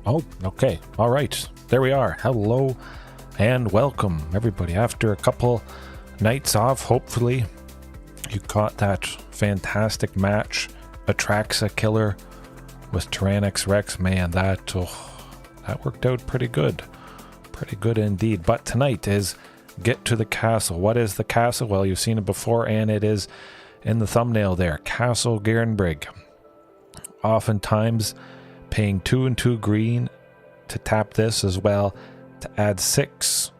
Oh, okay. All right. There we are. Hello and welcome, everybody. After a couple nights off, hopefully you caught that fantastic match, Atraxa Killer with Tyrranax Rex. Man, that worked out pretty good. Pretty good indeed. But tonight is Get to the Castle. What is the castle? Well, you've seen it before, and it is in the thumbnail there. Castle Garenbrig. Oftentimes paying 2 and 2 green to tap this as well to add 6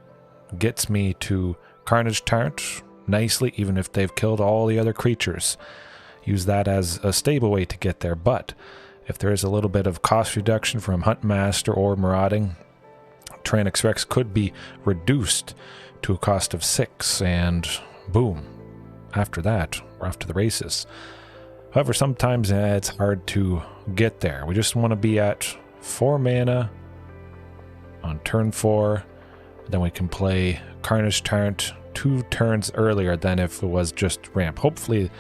gets me to Carnage Tyrant nicely, even if they've killed all the other creatures. Use that as a stable way to get there. But if there is a little bit of cost reduction from Hunt Master or Marauding, Tyrranax Rex could be reduced to a cost of 6, and boom, after that we're off to the races. However, sometimes it's hard to get there. We just want to be at 4 mana on turn 4. Then we can play Carnage Tyrant 2 turns earlier than if it was just ramp. Hopefully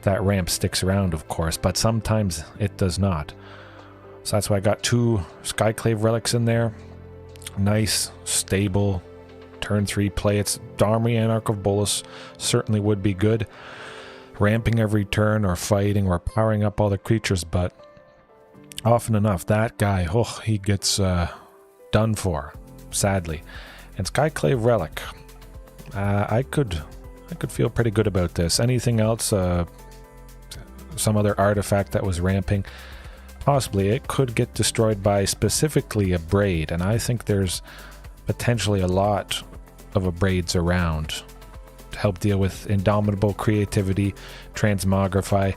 that ramp sticks around, of course, but sometimes it does not. So that's why I got 2 Skyclave Relics in there. Nice, stable turn 3 play. It's Domri Anarch of Bolas certainly would be good. Ramping every turn or fighting or powering up all the creatures, but often enough that guy, he gets done for, sadly. And Skyclave Relic, I could feel pretty good about this. Anything else, some other artifact that was ramping, possibly it could get destroyed by specifically a Braid, and I think there's potentially a lot of Abraids around to help deal with Indomitable Creativity, Transmogrify.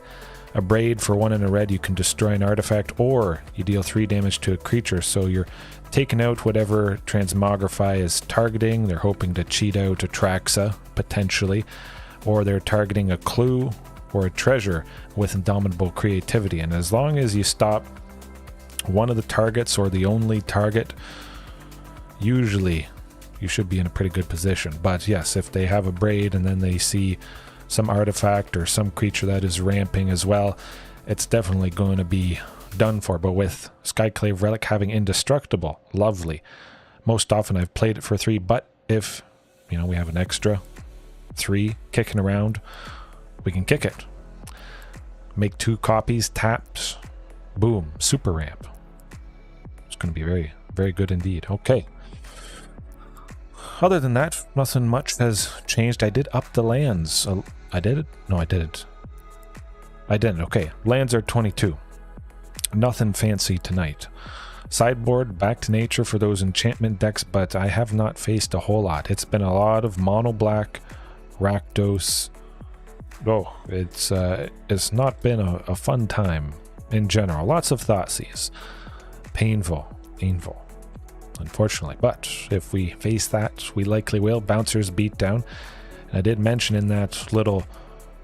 A Braid for 1 and a red, you can destroy an artifact, or you deal 3 damage to a creature, so you're taking out whatever Transmogrify is targeting. They're hoping to cheat out Atraxa, potentially, or they're targeting a clue or a treasure with Indomitable Creativity. And as long as you stop one of the targets or the only target, usually you should be in a pretty good position. But yes, if they have a Braid and then they see some artifact or some creature that is ramping as well, it's definitely going to be done for. But with Skyclave Relic having Indestructible, lovely. Most often I've played it for 3, but if we have an extra 3 kicking around, we can kick it. Make 2 copies, taps, boom, super ramp. It's going to be very, very good indeed. Okay. Other than that, nothing much has changed. I did up the lands. I did it? No, I didn't. I didn't. Okay. Lands are 22. Nothing fancy tonight. Sideboard, back to nature for those enchantment decks, but I have not faced a whole lot. It's been a lot of mono black, Rakdos. It's not been a fun time in general. Lots of Thoughtseize. Painful. Unfortunately, but if we face that, we likely will. Bouncer's Beatdown. And I did mention in that little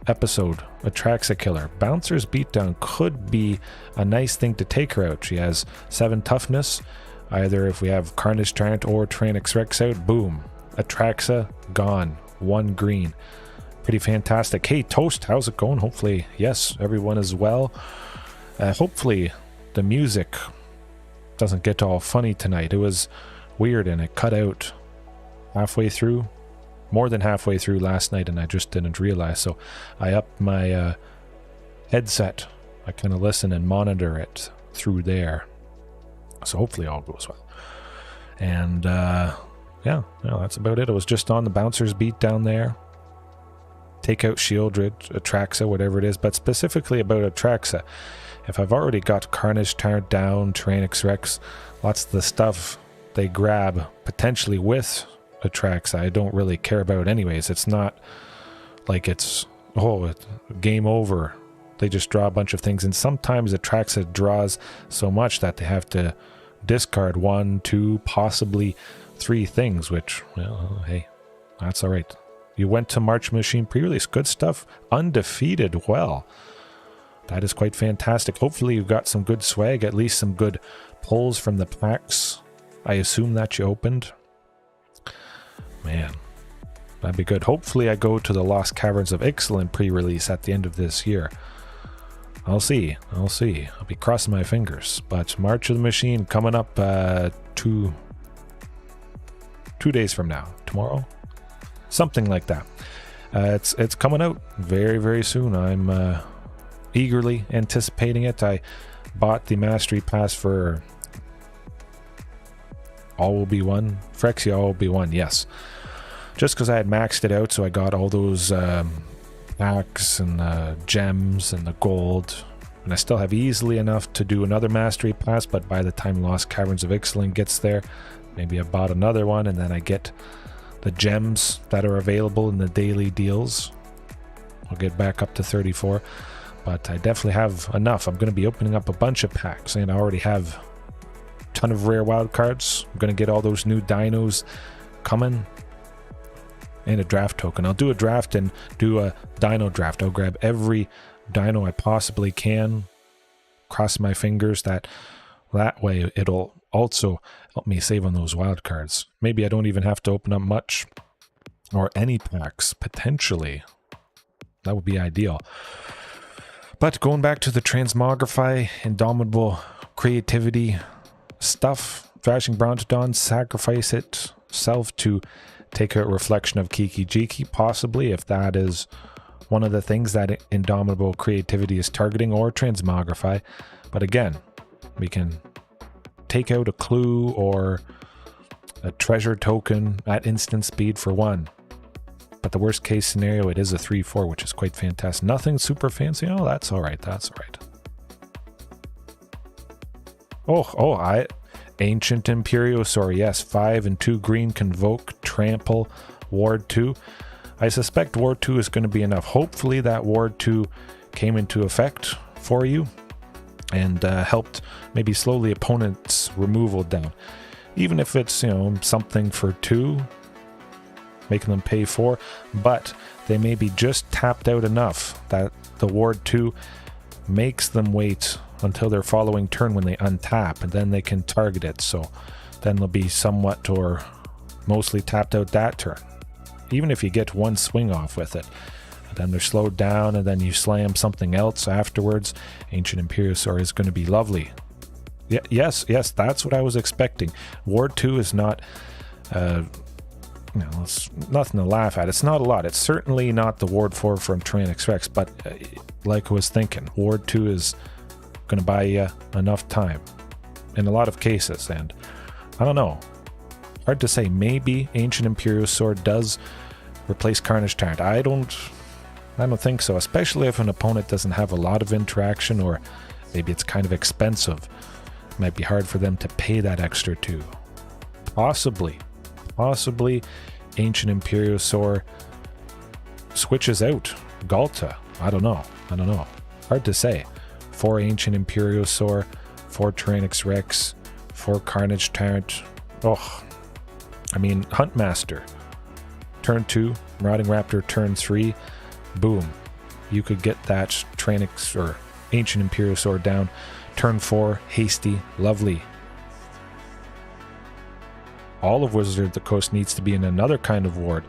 episode, Atraxa Killer, Bouncer's Beatdown could be a nice thing to take her out. She has 7 toughness. Either if we have Carnage Tyrant or Tyrranax Rex out, boom, Atraxa gone, 1 green. Pretty fantastic. Hey Toast, how's it going? Hopefully, yes, everyone is well. Hopefully the music doesn't get all funny tonight. It was weird and it cut out halfway through, more than halfway through last night, and I just didn't realize. So I upped my headset. I kind of listen and monitor it through there. So hopefully all goes well. And yeah, that's about it. It was just on the Bouncer's Beat down there. Take out Shieldred, Atraxa, whatever it is, but specifically about Atraxa. If I've already got Carnage Tyrant down, Tyrranax Rex, lots of the stuff they grab potentially with Atraxa, I don't really care about anyways. It's not like it's game over. They just draw a bunch of things, and sometimes Atraxa draws so much that they have to discard 1, 2, possibly 3 things, which, well, hey, that's all right. You went to March Machine pre-release, good stuff, undefeated, well. That is quite fantastic. Hopefully you've got some good swag, at least some good pulls from the packs. I assume that you opened. Man, that'd be good. Hopefully I go to the Lost Caverns of Ixalan pre-release at the end of this year. I'll see. I'll be crossing my fingers. But March of the Machine coming up 2 days from now. Tomorrow? Something like that. It's coming out very, very soon. I'm eagerly anticipating it. I bought the Mastery Pass for All Will Be One. Phyrexia All Will Be One, yes. Just because I had maxed it out, so I got all those packs and the gems and the gold. And I still have easily enough to do another Mastery Pass, but by the time Lost Caverns of Ixalan gets there, maybe I bought another one, and then I get the gems that are available in the daily deals. I'll get back up to 34, but I definitely have enough. I'm going to be opening up a bunch of packs, and I already have a ton of rare wild cards. I'm going to get all those new dinos coming, and a draft token. I'll do a draft and do a dino draft. I'll grab every dino I possibly can, cross my fingers that way it'll also help me save on those wild cards. Maybe I don't even have to open up much or any packs, potentially. That would be ideal. But going back to the transmogrify, indomitable creativity stuff, Thrashing Brontodon, sacrifice itself to take a reflection of Kiki Jiki, possibly, if that is one of the things that indomitable creativity is targeting, or transmogrify. But again, we can take out a clue or a treasure token at instant speed for 1. But the worst case scenario, it is a 3/4, which is quite fantastic. Nothing super fancy. Oh, that's all right. That's all right. Ancient Imperiosaur, yes, 5 and 2 green, Convoke, Trample, Ward 2. I suspect Ward 2 is going to be enough. Hopefully that Ward 2 came into effect for you and helped maybe slow the opponent's removal down. Even if it's, something for 2, making them pay 4, but they may be just tapped out enough that the Ward 2 makes them wait until their following turn when they untap, and then they can target it. So then they'll be somewhat or mostly tapped out that turn. Even if you get one swing off with it, then they're slowed down, and then you slam something else afterwards. Ancient Imperiosaur is going to be lovely. Yes, that's what I was expecting. Ward 2 is not, it's nothing to laugh at. It's not a lot. It's certainly not the Ward 4 from Tyrranax Rex, but like I was thinking, Ward 2 is going to buy you enough time in a lot of cases, and I don't know. Hard to say. Maybe Ancient Imperiosaur does replace Carnage Tyrant. I don't think so, especially if an opponent doesn't have a lot of interaction, or maybe it's kind of expensive. It might be hard for them to pay that extra too. Possibly Ancient Imperiosaur switches out Galta. I don't know. Hard to say. 4 Ancient Imperiosaur, 4 Tyrranax Rex, 4 Carnage Tyrant. Huntmaster. Turn 2, Marauding Raptor turn 3, boom. You could get that Tyrranax or Ancient Imperiosaur down. Turn 4, Hasty, lovely. All of Wizard of the Coast needs to be in another kind of ward.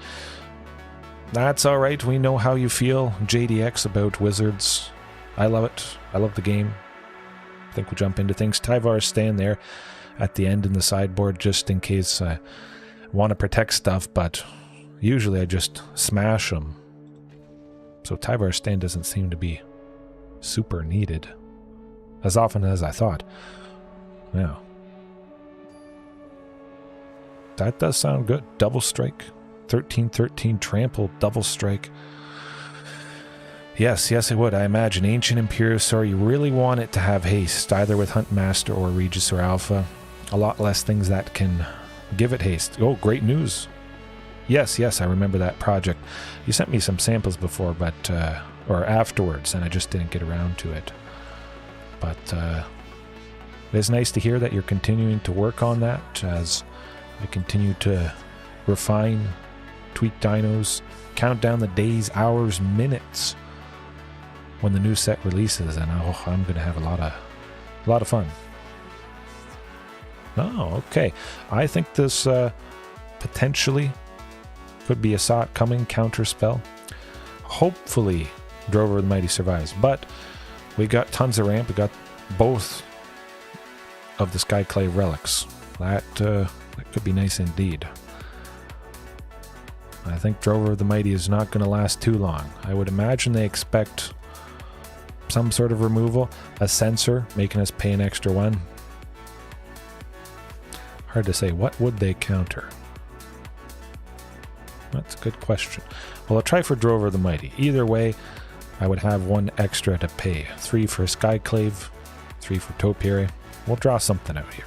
That's alright, we know how you feel, JDX, about Wizards. I love it. I love the game. I think we'll jump into things. Tyvar's staying there at the end in the sideboard just in case I want to protect stuff, but usually I just smash them. So Tyvar's stand doesn't seem to be super needed as often as I thought. Yeah. That does sound good. Double strike. 13/13 trample, double strike. Yes, it would. I imagine Ancient Imperiosaur, you really want it to have haste, either with Huntmaster or Regis or Alpha. A lot less things that can give it haste. Oh, great news. Yes, I remember that project. You sent me some samples before, but or afterwards, and I just didn't get around to it. But it's nice to hear that you're continuing to work on that as I continue to refine, tweak dinos, count down the days, hours, minutes when the new set releases, and I'm going to have a lot of fun. Oh, okay. I think this potentially could be a saw it coming counter spell. Hopefully, Drover the Mighty survives, but We got tons of ramp. We got both of the Skyclave relics. That could be nice indeed. I think Drover of the Mighty is not going to last too long. I would imagine they expect some sort of removal. A sensor, making us pay an extra one. Hard to say. What would they counter? That's a good question. Well, I'll try for Drover of the Mighty. Either way, I would have one extra to pay. 3 for Skyclave, 3 for Topiary. We'll draw something out here.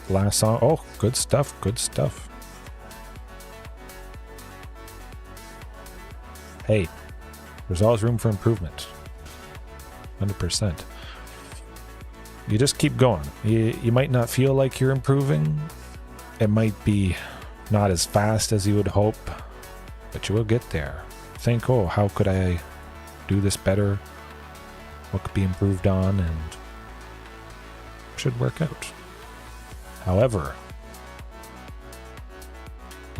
Last song. Oh, good stuff, good stuff. Hey, there's always room for improvement. 100%. You just keep going. You might not feel like you're improving. It might be not as fast as you would hope, but you will get there. Think, oh, how could I do this better? What could be improved on? And it should work out. However,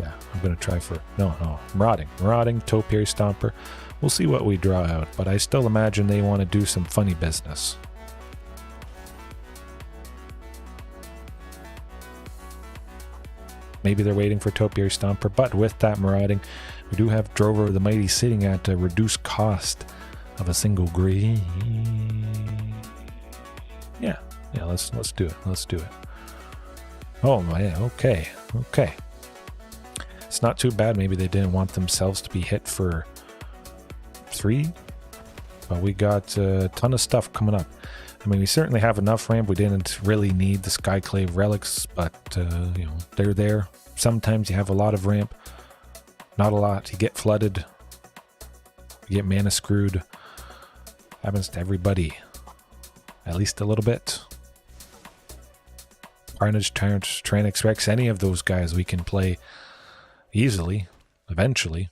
yeah, I'm going to try for, no, Marauding, Topiary Stomper. We'll see what we draw out, but I still imagine they want to do some funny business. Maybe they're waiting for Topiary Stomper, but with that Marauding, we do have Drover of the Mighty sitting at a reduced cost of a single green. Yeah, let's do it. Let's do it. Oh yeah, okay. It's not too bad. Maybe they didn't want themselves to be hit for 3, but we got a ton of stuff coming up. I mean, we certainly have enough ramp. We didn't really need the Skyclave relics, but you know, they're there. Sometimes you have a lot of ramp, not a lot. You get flooded, you get mana screwed. Happens to everybody, at least a little bit. Carnage, Tyrranax Rex, any of those guys we can play easily, eventually.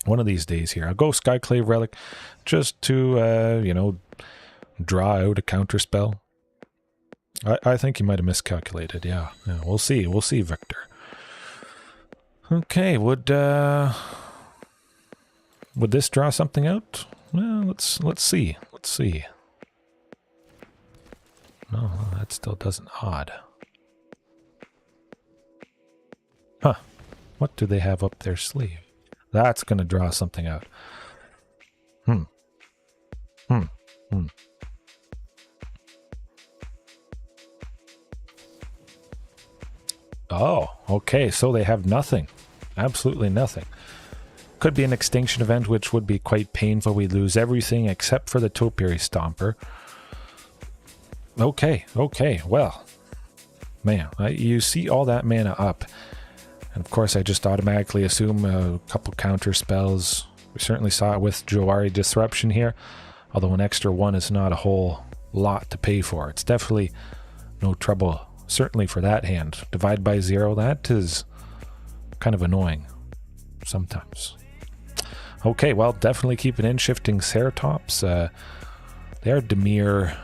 One of these days here. I'll go Skyclave Relic just to, you know, draw out a counter spell. I think you might have miscalculated, yeah. We'll see, Victor. Okay, would this draw something out? Well, let's see. Oh, that still doesn't odd. Huh. What do they have up their sleeve? That's going to draw something out. Oh, okay, so they have nothing. Absolutely nothing. Could be an extinction event, which would be quite painful. We lose everything except for the Topiary Stomper. Okay, well, man, you see all that mana up, and of course I just automatically assume a couple counter spells. We certainly saw it with Jawari Disruption here, although an extra 1 is not a whole lot to pay for. It's definitely no trouble, certainly for that hand. Divide by 0, that is kind of annoying sometimes. Okay, well, definitely keep it in. Shifting Ceratops. They are Dimir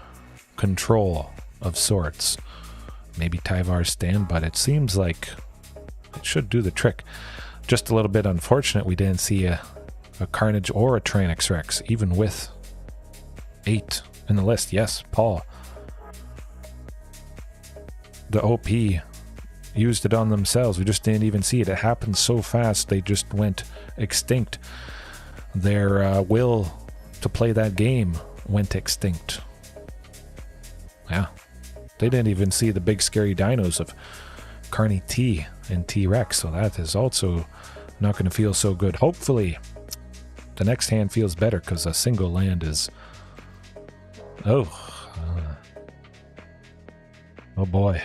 Control of sorts. Maybe Tyvar's stand, but it seems like it should do the trick. Just a little bit unfortunate we didn't see a Carnage or a Tyrranax Rex, even with 8 in the list. Yes, Paul. The OP used it on themselves. We just didn't even see it. It happened so fast, they just went extinct. Their will to play that game went extinct. Yeah, they didn't even see the big scary dinos of Carney T and T-Rex, so that is also not going to feel so good. Hopefully, the next hand feels better, because a single land is... Oh boy.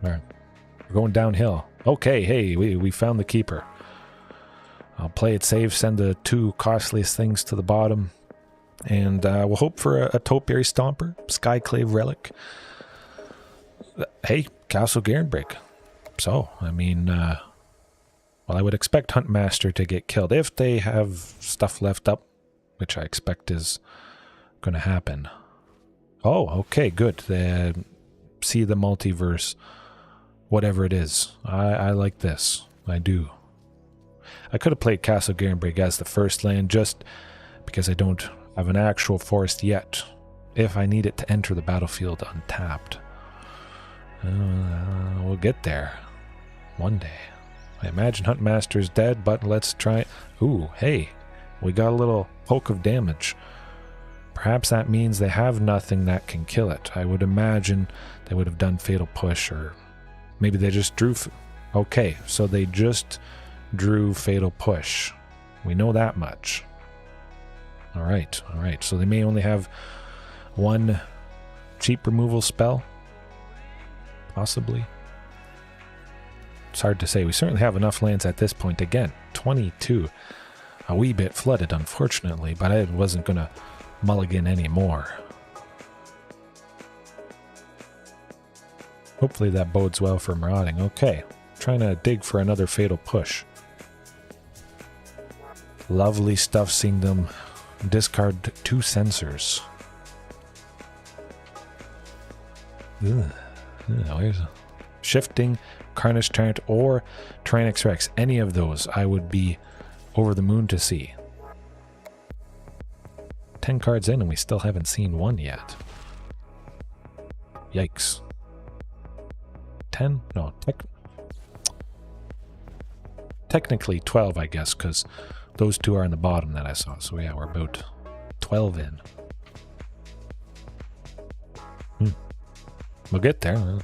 All right. We're going downhill. Okay, hey, we found the keeper. I'll play it safe, send the 2 costliest things to the bottom, and we'll hope for a Topiary Stomper, Skyclave Relic. Hey, Castle Garenbrig. So, I mean, well, I would expect Huntmaster to get killed if they have stuff left up, which I expect is going to happen. Oh, okay, good. See the multiverse, whatever it is. I like this. I do. I could have played Castle Garenbrig as the first land just because I don't have an actual forest yet. If I need it to enter the battlefield untapped. We'll get there. One day. I imagine Huntmaster's dead, but let's try... Ooh, hey. We got a little poke of damage. Perhaps that means they have nothing that can kill it. I would imagine they would have done Fatal Push, or maybe they just drew... Okay, so they just drew Fatal Push. We know that much. Alright, alright. So they may only have one cheap removal spell. Possibly. It's hard to say. We certainly have enough lands at this point. Again, 22. A wee bit flooded, unfortunately, but I wasn't going to mulligan anymore. Hopefully that bodes well for Marauding. Okay, trying to dig for another Fatal Push. Lovely stuff seeing them discard 2 sensors. Ugh. Where's Shifting, Carnage Tyrant, or Tyrranax Rex. Any of those I would be over the moon to see. 10 cards in and we still haven't seen one yet. Yikes. 10? No, technically 12, I guess, because those 2 are in the bottom that I saw. So yeah, we're about 12 in. We'll get there.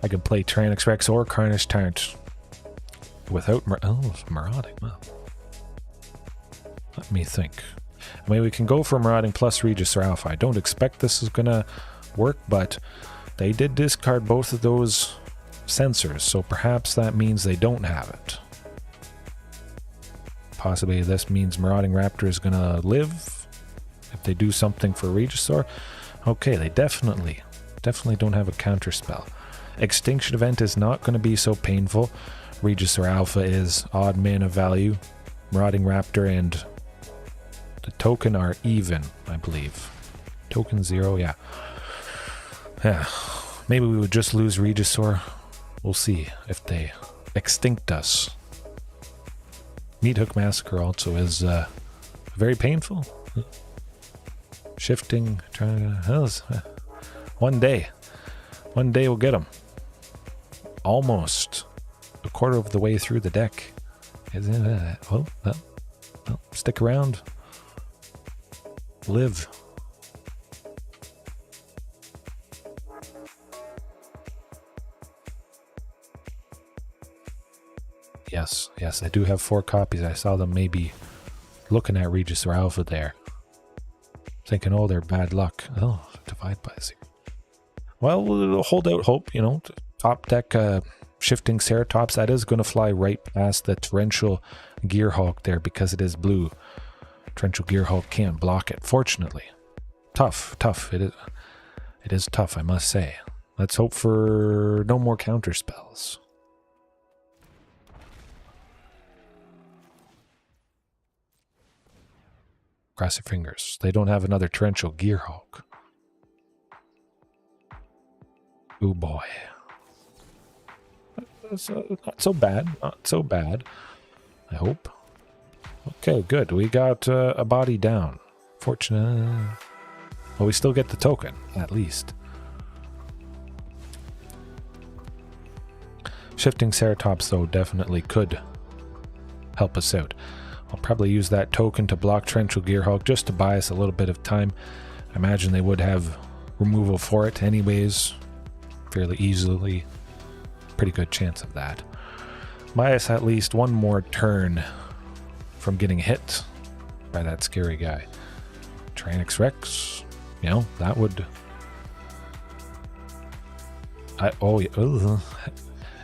I could play Tyrranax Rex or Carnage Tyrant without Marauding. Well, let me think. I mean, we can go for Marauding plus Regis or Alpha. I don't expect this is going to work, but they did discard both of those sensors, so perhaps that means they don't have it. Possibly this means Marauding Raptor is going to live if they do something for Regisaur. Okay, they definitely don't have a counter spell. Extinction Event is not going to be so painful. Regisaur Alpha is odd mana value. Marauding Raptor and the token are even, I believe. Token 0, yeah. Yeah. Maybe we would just lose Regisaur. We'll see if they extinct us. Meathook Massacre also is very painful. Shifting, trying to... One day we'll get them. Almost a quarter of the way through the deck. Well, stick around. Live. Yes, I do have 4 copies. I saw them maybe looking at Regis or Alpha there. Thinking, oh, they're bad luck. Oh, divide by 0. Well, we'll hold out hope, you know. Top deck Shifting Ceratops, that is going to fly right past the Torrential Gearhulk there because it is blue. Torrential Gearhulk can't block it, fortunately. Tough. It is tough, I must say. Let's hope for no more counter spells. Cross your fingers. They don't have another Torrential Gearhulk. Oh boy. Not so bad. Not so bad. I hope. Okay, good. We got a body down. Fortunate. Well, we still get the token, at least. Shifting Ceratops, though, definitely could help us out. I'll probably use that token to block Torrential Gearhulk just to buy us a little bit of time. I imagine they would have removal for it anyways, fairly easily. Pretty good chance of that. Buy us at least one more turn from getting hit by that scary guy. Tyrranax Rex, you know, that would...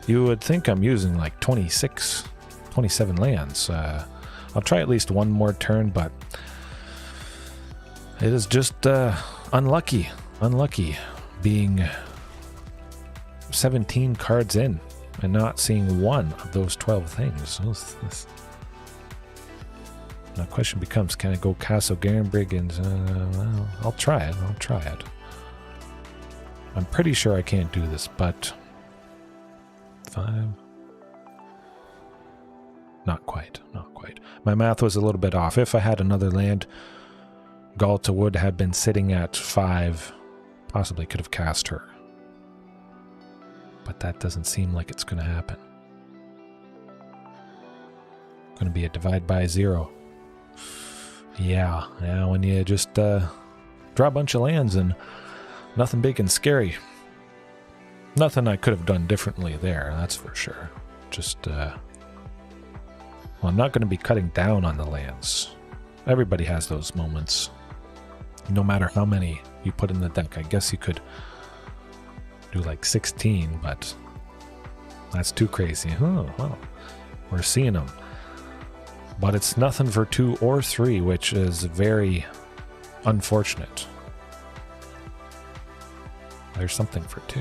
you would think I'm using like 27 lands. I'll try at least one more turn, but it is just unlucky being 17 cards in and not seeing one of those 12 things. Now the question becomes, can I go Castle Garenbrig and well, I'll try it. I'm pretty sure I can't do this, but 5. not quite, not quite. My math was a little bit off. If I had another land, Galta would have been sitting at 5. Possibly could have cast her. But that doesn't seem like it's going to happen. Going to be a divide by 0. Yeah, when you just draw a bunch of lands and nothing big and scary. Nothing I could have done differently there, that's for sure. Just, well, I'm not going to be cutting down on the lands. Everybody has those moments. No matter how many you put in the deck. I guess you could do like 16, but that's too crazy. Oh, well, we're seeing them. But it's nothing for 2 or 3, which is very unfortunate. There's something for 2.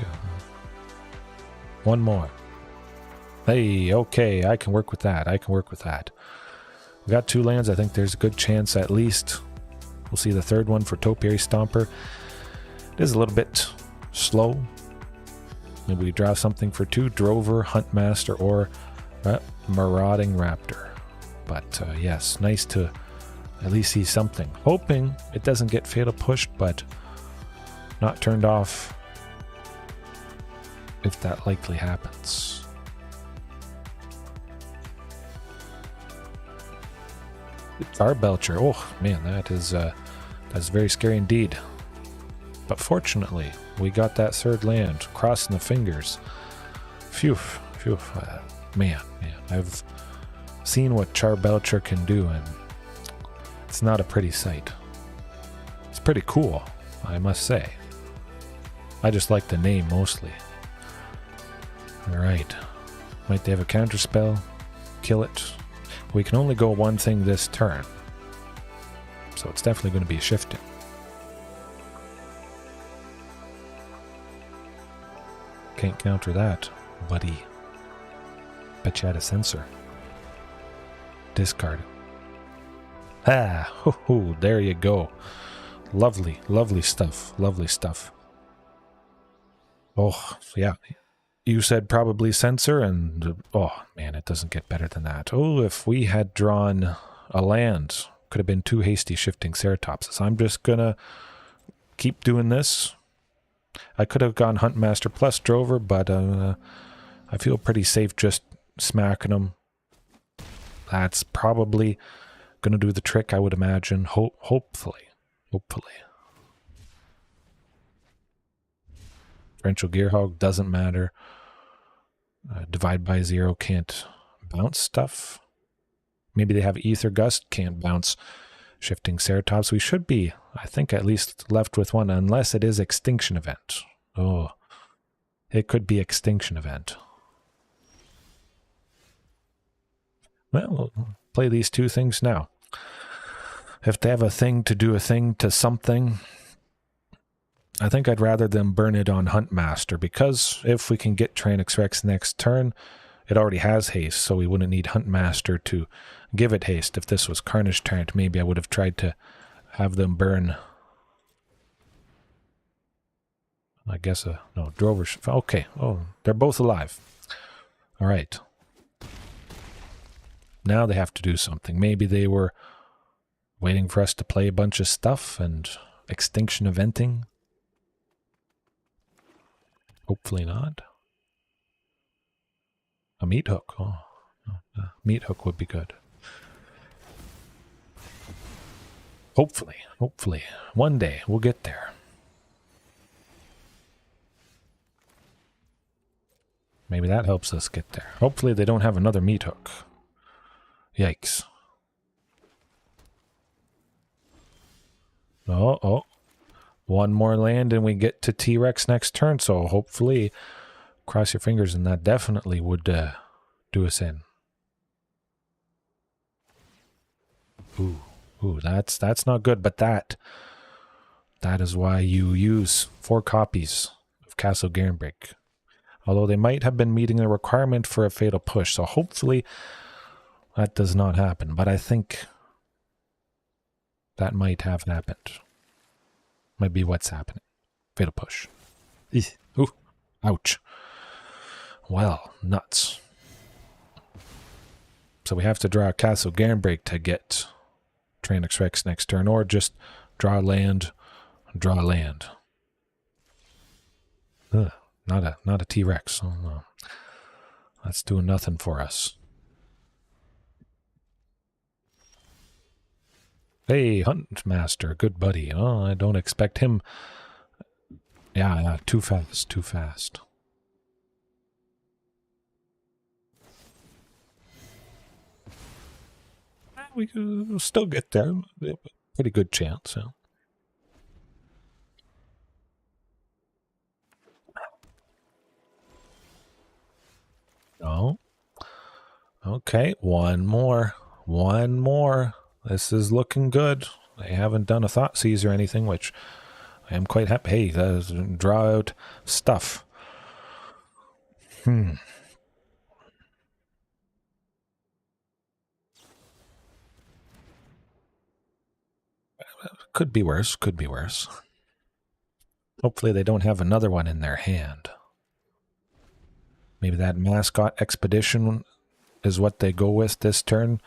One more. Hey, okay, I can work with that. I can work with that. We got 2 lands. I think there's a good chance at least we'll see the 3rd one for Topiary Stomper. It is a little bit slow. Maybe we draw something for 2. Drover, Huntmaster, or Marauding Raptor. But yes, nice to at least see something. Hoping it doesn't get Fatal Pushed, but not turned off if that likely happens. Charbelcher. Oh man, that's very scary indeed. But fortunately, we got that 3rd land. Crossing the fingers. Phew, phew. Man, I've seen what Charbelcher can do, and it's not a pretty sight. It's pretty cool, I must say. I just like the name mostly. Alright. Might they have a counter spell? Kill it. We can only go one thing this turn. So it's definitely going to be shifting. Can't counter that, buddy. Bet you had a sensor. Discard. Ah, ho, there you go. Lovely, lovely stuff. Lovely stuff. Oh, yeah. You said probably sensor, and oh man, it doesn't get better than that. Oh, if we had drawn a land, could have been 2 hasty shifting Ceratopses. I'm just gonna keep doing this. I could have gone Huntmaster plus Drover, but I feel pretty safe just smacking them. That's probably gonna do the trick, I would imagine. Hopefully. Torrential Gearhog doesn't matter. Divide by 0 can't bounce stuff. Maybe they have Ether Gust, can't bounce shifting Ceratops. We should be, I think, at least left with 1, unless it is Extinction Event. Oh, it could be Extinction Event. Well, we'll play these 2 things now. If they have a thing to do a thing to something, I think I'd rather them burn it on Huntmaster, because if we can get Tyrranax Rex next turn, it already has haste, so we wouldn't need Huntmaster to give it haste. If this was Carnage Tyrant, maybe I would have tried to have them burn. I guess no, Drover. Okay, oh, they're both alive. All right. Now they have to do something. Maybe they were waiting for us to play a bunch of stuff and Extinction Eventing. Hopefully not. A Meat Hook. Oh, a Meat Hook would be good. Hopefully. One day we'll get there. Maybe that helps us get there. Hopefully they don't have another Meat Hook. Yikes. Oh. One more land and we get to T-Rex next turn, so hopefully, cross your fingers, and that definitely would do us in. Ooh, that's not good, but that is why you use 4 copies of Castle Garenbrig. Although they might have been meeting the requirement for a Fatal Push, so hopefully that does not happen, but I think that might have happened. Might be what's happening. Fatal Push. Ooh, ouch. Well, nuts. So we have to draw Castle Garenbrig to get Tyrranax Rex next turn, or just draw land, draw land. Ugh, not a T-Rex. Oh, no. That's doing nothing for us. Hey, Hunt Master, good buddy. Oh, I don't expect him. Yeah, too fast, too fast. We could still get there. Pretty good chance, yeah. No. Okay, one more. One more. This is looking good. They haven't done a Thought Seize or anything, which I am quite happy. Hey, draw out stuff. Could be worse, could be worse. Hopefully they don't have another one in their hand. Maybe that Mascot Expedition is what they go with this turn.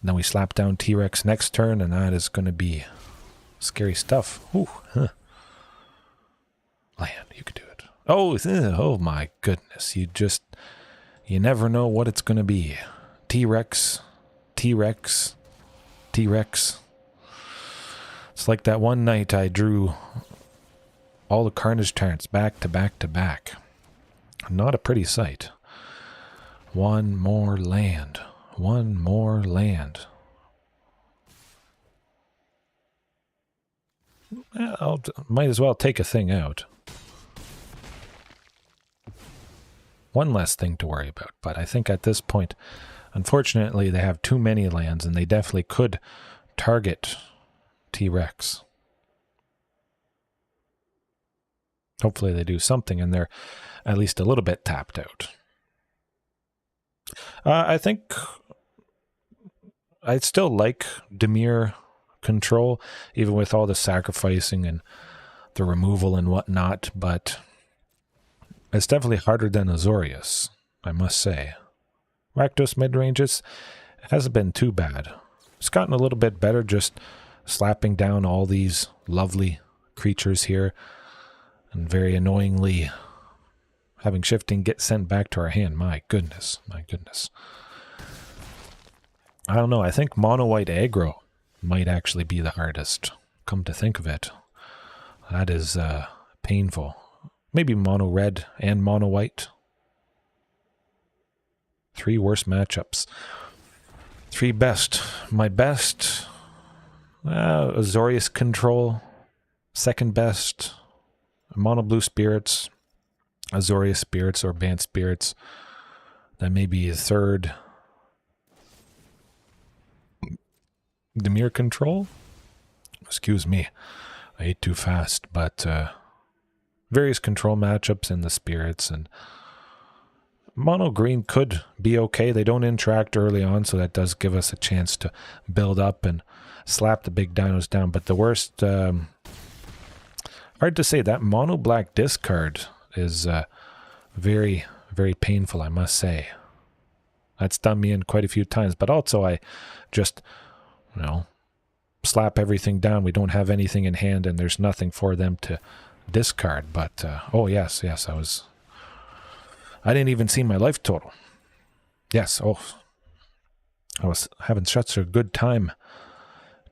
Then we slap down T-Rex next turn, and that is going to be scary stuff. Ooh, huh. Land, you could do it. Oh my goodness. You never know what it's going to be. T-Rex, T-Rex, T-Rex. It's like that one night I drew all the Carnage Tyrants back to back to back. Not a pretty sight. One more land. One more land. Might as well take a thing out. One less thing to worry about, but I think at this point, unfortunately, they have too many lands, and they definitely could target T-Rex. Hopefully they do something, and they're at least a little bit tapped out. I think I'd still like Dimir Control, even with all the sacrificing and the removal and whatnot, but it's definitely harder than Azorius, I must say. Rakdos Midrange hasn't been too bad. It's gotten a little bit better just slapping down all these lovely creatures here, and very annoyingly having shifting get sent back to our hand. My goodness, my goodness. I don't know, I think mono white aggro might actually be the hardest, come to think of it. That is painful. Maybe mono red and mono white. 3 worst matchups. 3 best. My best, Azorius Control. Second best, mono blue spirits, Azorius spirits or banned spirits. That may be a third. Dimir Control? Excuse me, I ate too fast, but various control matchups in the spirits, and mono green could be okay. They don't interact early on, so that does give us a chance to build up and slap the big dinos down. But the worst, hard to say, that mono black discard is very, very painful, I must say. That's done me in quite a few times, but also I just, you know, slap everything down. We don't have anything in hand, and there's nothing for them to discard. But oh yes, I didn't even see my life total. Yes, oh, I was having such a good time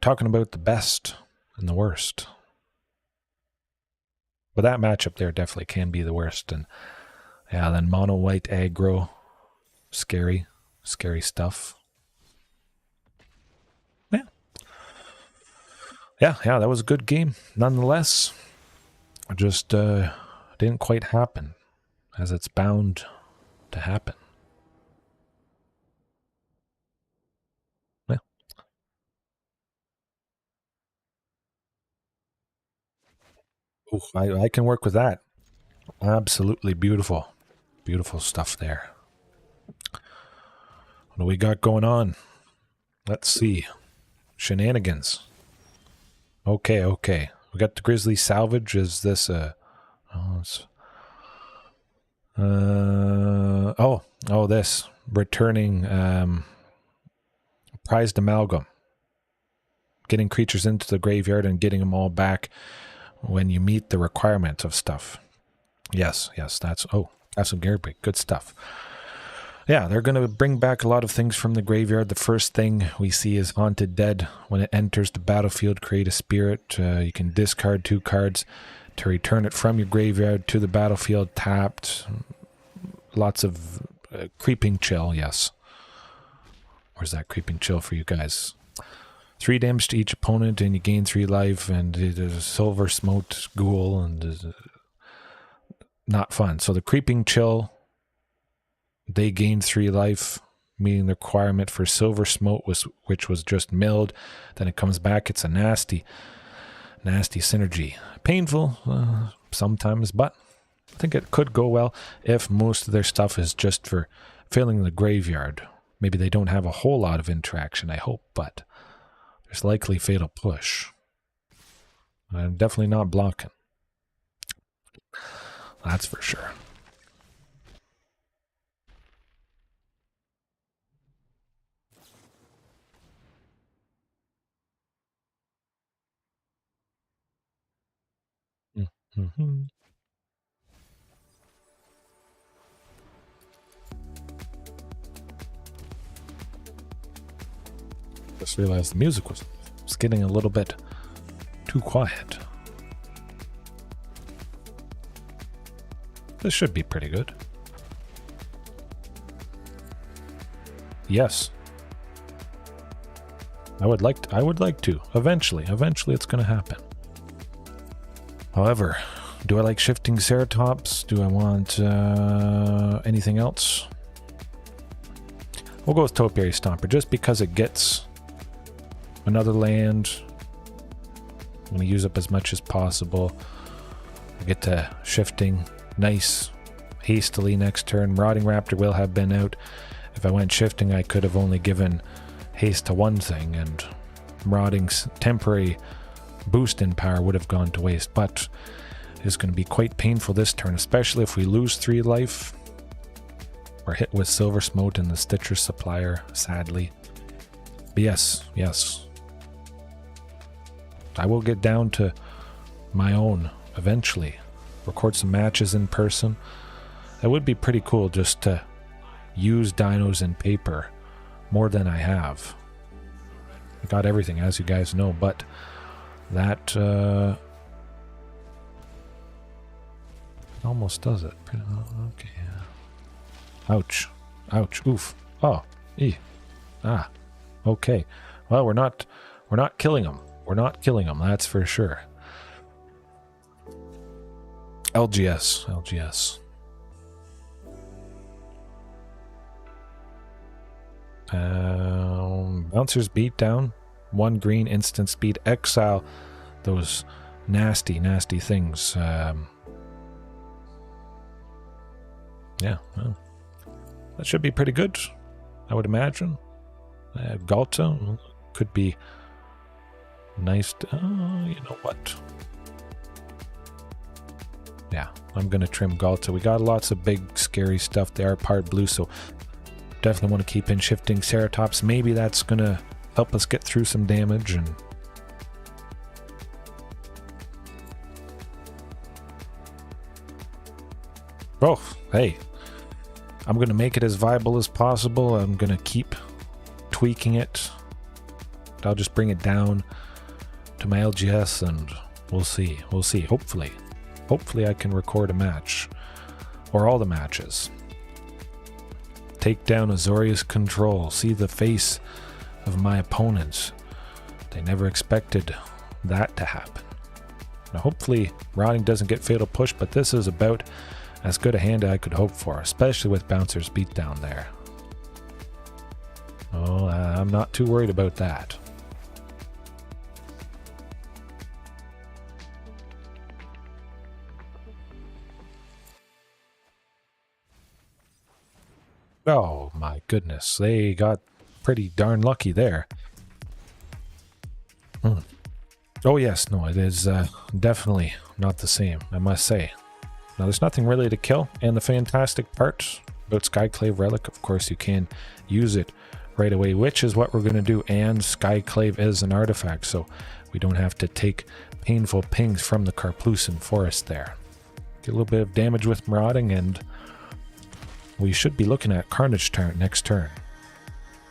talking about the best and the worst. But that matchup there definitely can be the worst. And yeah, then mono white aggro, scary stuff. Yeah, that was a good game. Nonetheless, it just didn't quite happen as it's bound to happen. Yeah. Ooh, I can work with that. Absolutely beautiful. Beautiful stuff there. What do we got going on? Let's see. Shenanigans. Okay. We got the Grizzly Salvage. Is this a... this. Returning prized amalgam. Getting creatures into the graveyard and getting them all back when you meet the requirement of stuff. Yes, that's... Oh, Castle Garenbrig. Good stuff. Yeah, they're going to bring back a lot of things from the graveyard. The first thing we see is Haunted Dead. When it enters the battlefield, create a spirit. You can discard 2 cards to return it from your graveyard to the battlefield tapped. Lots of creeping chill, yes. Where's that creeping chill for you guys? 3 damage to each opponent and you gain 3 life, and there's a silver smote ghoul, and not fun. So the creeping chill, they gain 3 life, meaning the requirement for silver smote which was just milled. Then it comes back. It's a nasty synergy. Painful sometimes, but I think it could go well if most of their stuff is just for filling the graveyard. Maybe they don't have a whole lot of interaction, I hope, but there's likely Fatal Push. I'm definitely not blocking. That's for sure. Mm-hmm. Just realized the music was getting a little bit too quiet. This should be pretty good. Yes. I would like to. Eventually it's going to happen. However, do I like shifting Ceratops? Do I want anything else? We'll go with Topiary Stomper just because it gets another land. I'm going to use up as much as possible. I get to shifting nice hastily next turn. Marauding Raptor will have been out. If I went shifting, I could have only given haste to one thing, and Marauding's temporary boost in power would have gone to waste, but it's going to be quite painful this turn, especially if we lose 3 life. We're hit with Silver Smote and the Stitcher Supplier, sadly. But yes. I will get down to my own eventually. Record some matches in person. That would be pretty cool, just to use dinos in paper more than I have. I got everything, as you guys know, but that almost does it. Okay. Ouch. Oof. Oh. Okay. Well, we're not killing them. We're not killing them. That's for sure. LGS. Bouncers beat down. 1 green, instant speed, exile those nasty things. Yeah, well, that should be pretty good, I would imagine. Galta could be nice to, you know what? Yeah, I'm going to trim Galta. We got lots of big, scary stuff. They are part blue, so definitely want to keep in shifting Ceratops. Maybe that's going to help us get through some damage. And oh, hey, I'm going to make it as viable as possible. I'm going to keep tweaking it. I'll just bring it down to my LGS and we'll see. Hopefully I can record a match, or all the matches. Take down Azorius Control. See the face of my opponents. They never expected that to happen. Now hopefully Routing doesn't get Fatal Push, but this is about as good a hand I could hope for, especially with Bouncer's beatdown there. Oh, I'm not too worried about that. Oh my goodness, they got pretty darn lucky there. Oh yes, no, it is definitely not the same, I must say. Now there's nothing really to kill, and the fantastic part about Skyclave Relic, of course you can use it right away, which is what we're going to do. And Skyclave is an artifact, so we don't have to take painful pings from the Karplusan forest there. Get a little bit of damage with Marauding, and we should be looking at Carnage turn next turn.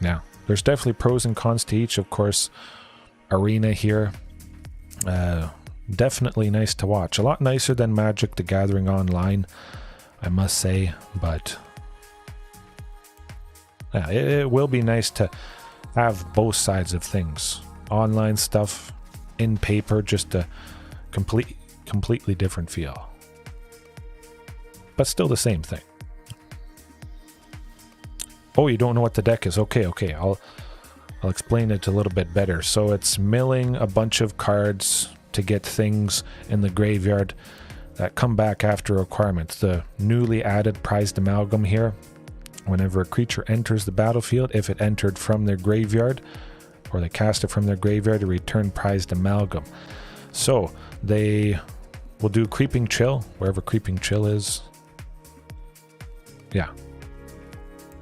Now, there's definitely pros and cons to each. Of course, Arena here, definitely nice to watch. A lot nicer than Magic the Gathering Online, I must say, but yeah, it will be nice to have both sides of things. Online stuff, in paper, just a completely different feel. But still the same thing. Oh, you don't know what the deck is? Okay, I'll explain it a little bit better. So it's milling a bunch of cards to get things in the graveyard that come back after requirements. The newly added prized amalgam here. Whenever a creature enters the battlefield, if it entered from their graveyard, or they cast it from their graveyard, to return prized amalgam. So they will do Creeping Chill, wherever Creeping Chill is. Yeah.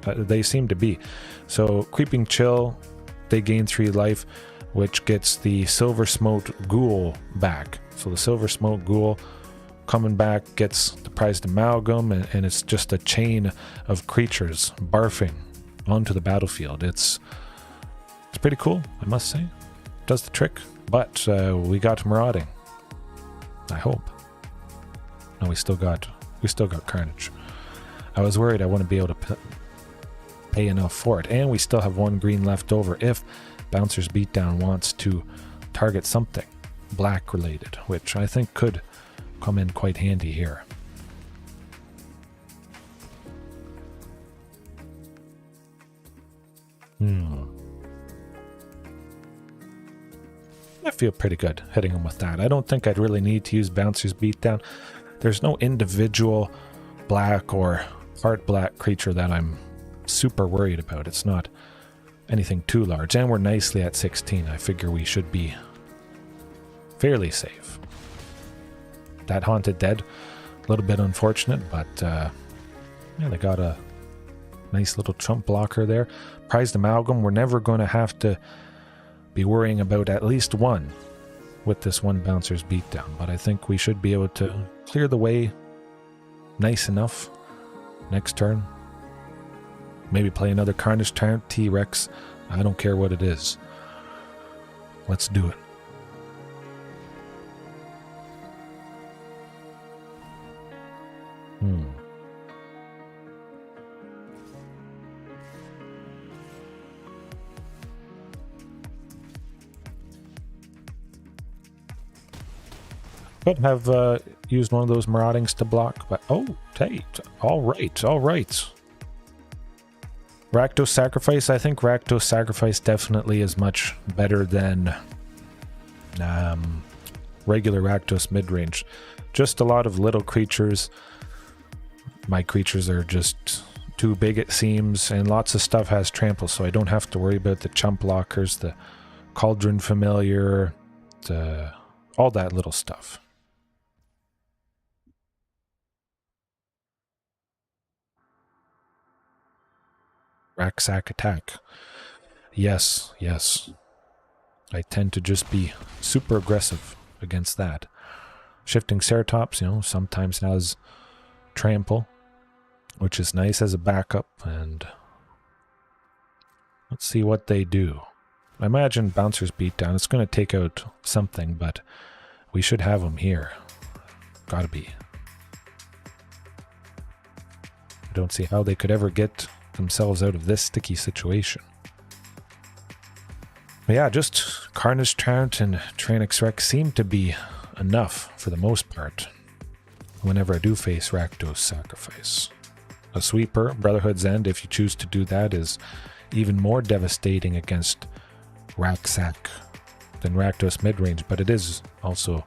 They seem to be. So Creeping Chill, they gain 3 life, which gets the Silver Smoked Gruul back. So the Silver Smoked Gruul coming back gets the prized amalgam, and it's just a chain of creatures barfing onto the battlefield. It's pretty cool, I must say. Does the trick. But we got Marauding, I hope. No, we still got Carnage. I was worried I wouldn't be able to pay enough for it, and we still have 1 green left over if Bouncer's Beatdown wants to target something black related, which I think could come in quite handy here. I feel pretty good hitting him with that. I don't think I'd really need to use Bouncer's Beatdown. There's no individual black or part black creature that I'm super worried about. It's not anything too large, and we're nicely at 16. I figure we should be fairly safe. That Haunted Dead, a little bit unfortunate, but yeah, they got a nice little chump blocker there. Prized Amalgam, we're never going to have to be worrying about at least one with this 1 Bouncer's Beatdown, but I think we should be able to clear the way nice enough next turn. Maybe play another Carnage turn, T-Rex. I don't care what it is. Let's do it. Could have used one of those Maraudings to block, but oh, Tate. All right. Rakdos Sacrifice. I think Rakdos Sacrifice definitely is much better than regular Rakdos Midrange. Just a lot of little creatures. My creatures are just too big, it seems, and lots of stuff has trample, so I don't have to worry about the chump blockers, the Cauldron Familiar, all that little stuff. Racksack attack. Yes. I tend to just be super aggressive against that. Shifting Ceratops, sometimes has trample, which is nice as a backup, and let's see what they do. I imagine Bouncer's Beatdown, it's going to take out something, but we should have them here. Gotta be. I don't see how they could ever get themselves out of this sticky situation. But yeah, just Carnage Tyrant and Tyrranax Rex seem to be enough for the most part whenever I do face Rakdos Sacrifice. A Sweeper, Brotherhood's End, if you choose to do that, is even more devastating against Racksack than Rakdos Midrange, but it is also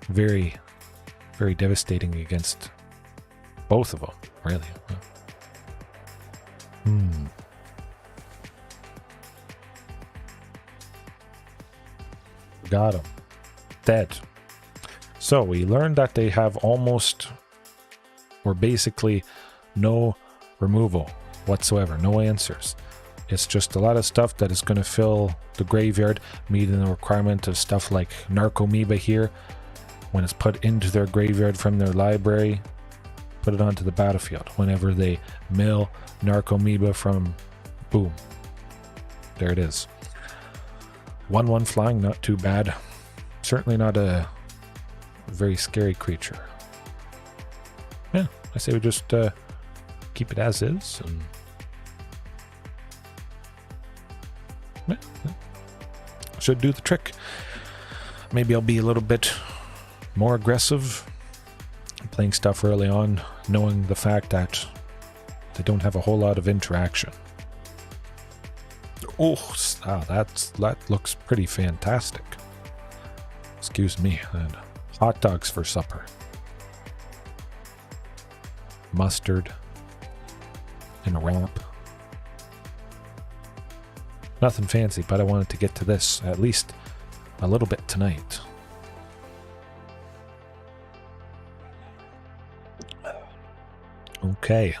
very, very devastating against both of them, really. Got him. Dead. So we learned that they have almost, or basically, no removal whatsoever, no answers. It's just a lot of stuff that is going to fill the graveyard, meeting the requirement of stuff like Narcomoeba here. When it's put into their graveyard from their library, put it onto the battlefield. Whenever they mill Narcomoeba from, boom, there it is. 1/1 flying, not too bad. Certainly not a very scary creature. Yeah, I say we just keep it as is. And yeah, should do the trick. Maybe I'll be a little bit more aggressive playing stuff early on, knowing the fact that they don't have a whole lot of interaction. Oh, that looks pretty fantastic. Excuse me. And hot dogs for supper. Mustard in a wrap. Nothing fancy, but I wanted to get to this at least a little bit tonight. Okay,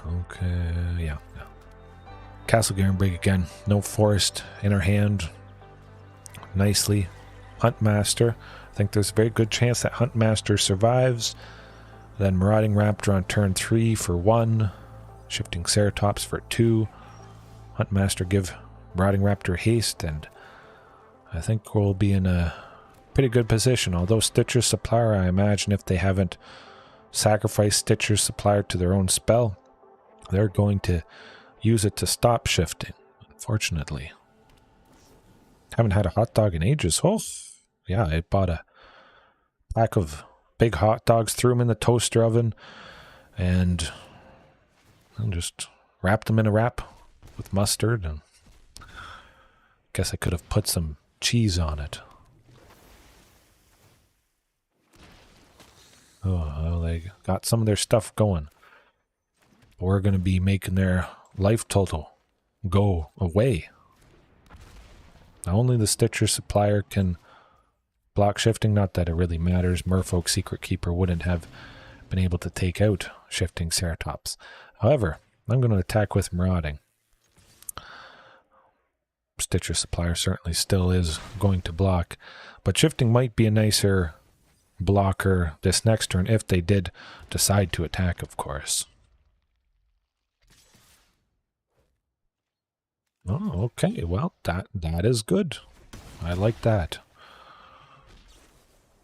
yeah. Castle Garenbrig again. No forest in our hand. Nicely. Huntmaster. I think there's a very good chance that Huntmaster survives. Then Marauding Raptor on turn 3 for 1. Shifting Ceratops for 2. Huntmaster give Marauding Raptor haste, and I think we'll be in a pretty good position. Although Stitcher's Supplier, I imagine if they haven't sacrificed Stitcher's Supplier to their own spell, they're going to use it to stop shifting, unfortunately. Haven't had a hot dog in ages. Oh, yeah, I bought a pack of big hot dogs, threw them in the toaster oven, and just wrapped them in a wrap with mustard, and guess I could have put some cheese on it. Oh, well, they got some of their stuff going. We're going to be making their life total go away. Now, only the Stitcher Supplier can block shifting. Not that it really matters. Merfolk Secret Keeper wouldn't have been able to take out shifting Ceratops. However, I'm going to attack with Marauding. Stitcher Supplier certainly still is going to block, but shifting might be a nicer blocker this next turn if they did decide to attack, of course. Oh, okay. Well, that is good. I like that.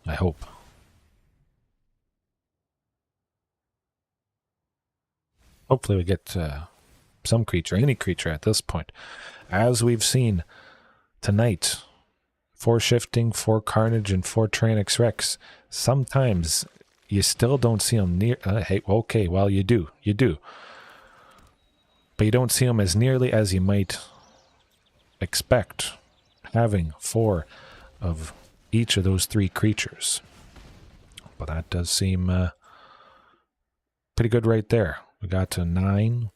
I hope. Hopefully we get some creature, any creature at this point. As we've seen tonight, 4 shifting, 4 carnage, and 4 Tyrranax Rex. Sometimes you still don't see them near... hey, okay, well, you do. But you don't see them as nearly as you might expect, having 4 of each of those 3 creatures. But that does seem pretty good right there. We got to 9,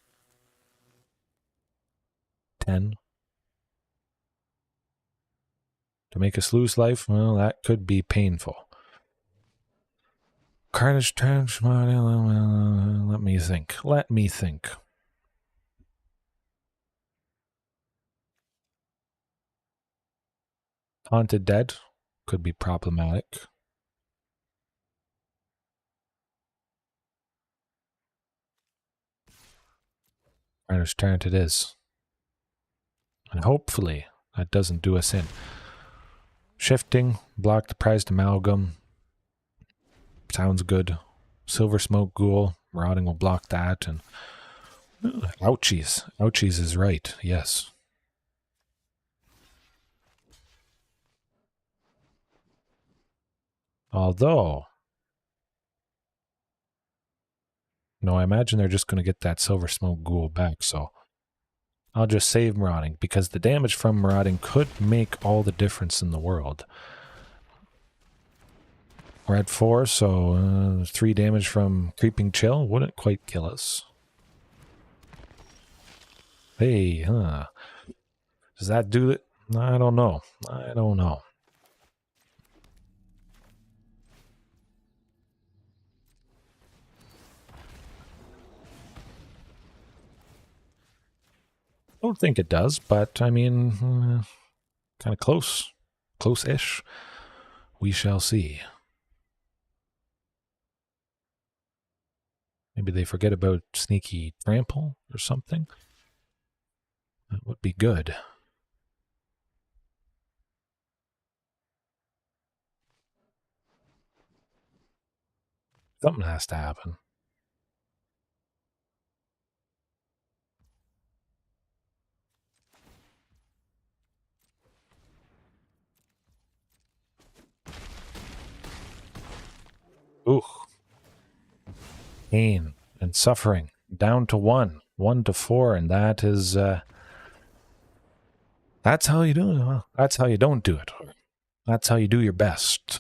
10. To make us lose life, well, that could be painful. Carnage Trench, let me think. Haunted Dead could be problematic. Carnage Trench it is. And hopefully that doesn't do us in. Shifting, block the prized Amalgam. Sounds good. Silver Smoke Gruul, Marauding will block that. And ouchies. Ouchies is right, yes. Although, no, I imagine they're just going to get that Silver Smoke Gruul back, so I'll just save Marauding, because the damage from Marauding could make all the difference in the world. We're at 4, so 3 damage from Creeping Chill wouldn't quite kill us. Hey, does that do it? I don't know. don't think it does, but I mean, kind of close. Close-ish. We shall see. Maybe they forget about Sneaky Trample or something. That would be good. Something has to happen. Ooh. Pain and suffering. Down to 1. 1 to 4, and that is... that's how you do it. Well, that's how you don't do it. That's how you do your best.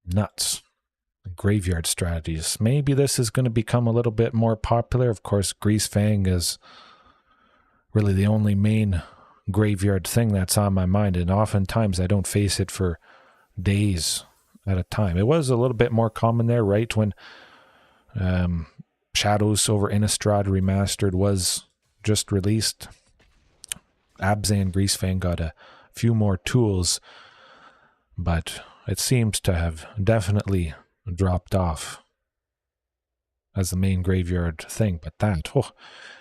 Nuts. Graveyard strategies. Maybe this is going to become a little bit more popular. Of course, Greasefang is really the only main graveyard thing that's on my mind, and oftentimes I don't face it for days at a time. It was a little bit more common there, right, when Shadows over Innistrad Remastered was just released. Abzan Greasefang got a few more tools, but it seems to have definitely dropped off as the main graveyard thing. But that,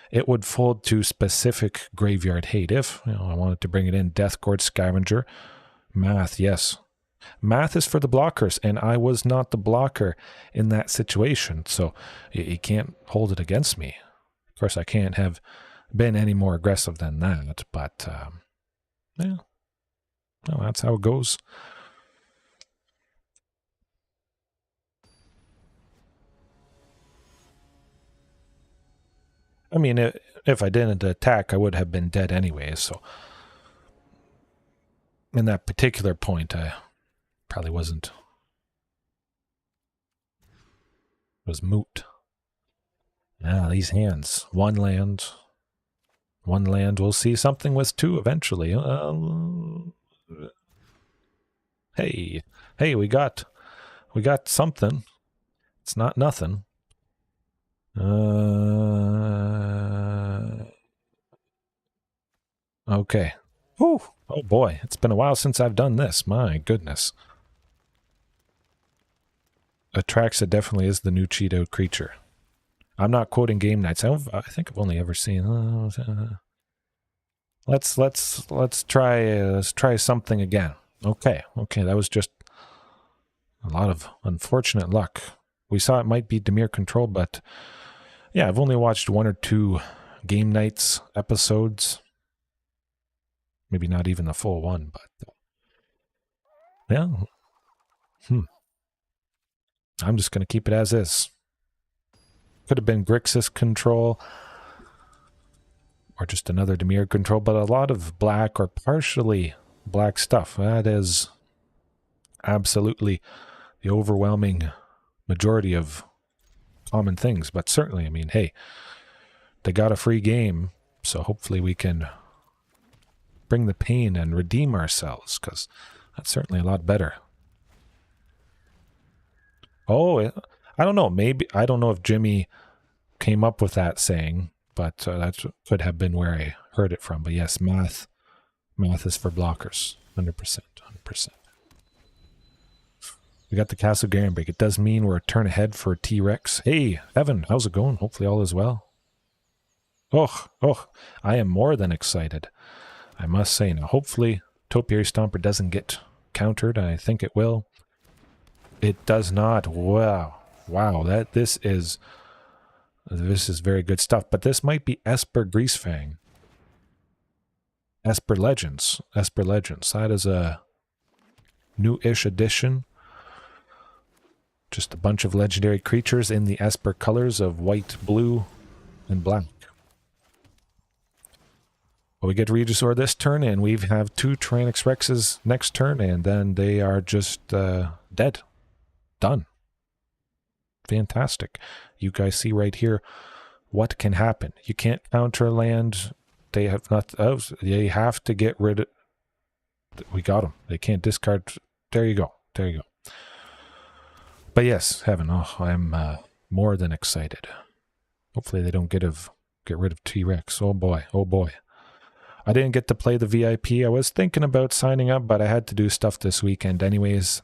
it would fold to specific graveyard hate if, I wanted to bring it in. Deathgorge, Scavenger, Math, yes. Math is for the blockers, and I was not the blocker in that situation, so you can't hold it against me. Of course, I can't have been any more aggressive than that, but, yeah. Well, that's how it goes. I mean, if I didn't attack, I would have been dead anyway, so in that particular point, I probably wasn't. It was moot. Ah, these hands. One land. We'll see something with 2 eventually. Hey, we got something. It's not nothing. Okay. Whew. Oh boy, it's been a while since I've done this. My goodness. Atraxa definitely is the new cheat-out creature. I'm not quoting game nights. I think I've only ever seen. Let's try something again. Okay, that was just a lot of unfortunate luck. We saw it might be Dimir Control, but yeah, I've only watched 1 or 2 game nights episodes. Maybe not even the full one, but yeah. I'm just going to keep it as is. Could have been Grixis Control or just another Dimir Control, but a lot of black or partially black stuff. That is absolutely the overwhelming majority of common things, but certainly, I mean, hey, they got a free game, so hopefully we can bring the pain and redeem ourselves, because that's certainly a lot better. Oh, I don't know. Maybe, I don't know if Jimmy came up with that saying, but that could have been where I heard it from. But yes, math is for blockers. 100%. We got the Castle Garenbrig. It does mean we're a turn ahead for T-Rex. Hey, Evan, how's it going? Hopefully all is well. Oh, I am more than excited, I must say. Now, hopefully Topiary Stomper doesn't get countered. I think it will. It does not. Wow, this is very good stuff. But this might be Esper Greasefang. Esper Legends. That is a new-ish addition. Just a bunch of legendary creatures in the Esper colors of white, blue, and black. Well, we get Regisaur this turn, and we have 2 Tyrranax Rexes next turn, and then they are just dead. Done. Fantastic. You guys see right here what can happen. You can't counter land. They have not. Oh, they have to get rid of. We got them. They can't discard. There you go. But yes, heaven. Oh, I'm more than excited. Hopefully they don't get rid of T-Rex. Oh boy. I didn't get to play the VIP. I was thinking about signing up, but I had to do stuff this weekend anyways.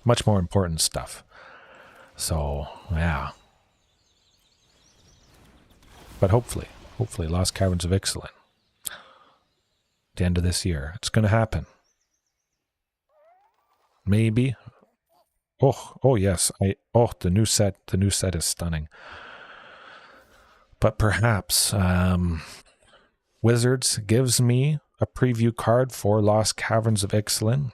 Much more important stuff. So, yeah. But hopefully Lost Caverns of Ixalan. The end of this year. It's going to happen. Maybe. Oh yes. The new set is stunning. But perhaps Wizards gives me a preview card for Lost Caverns of Ixalan.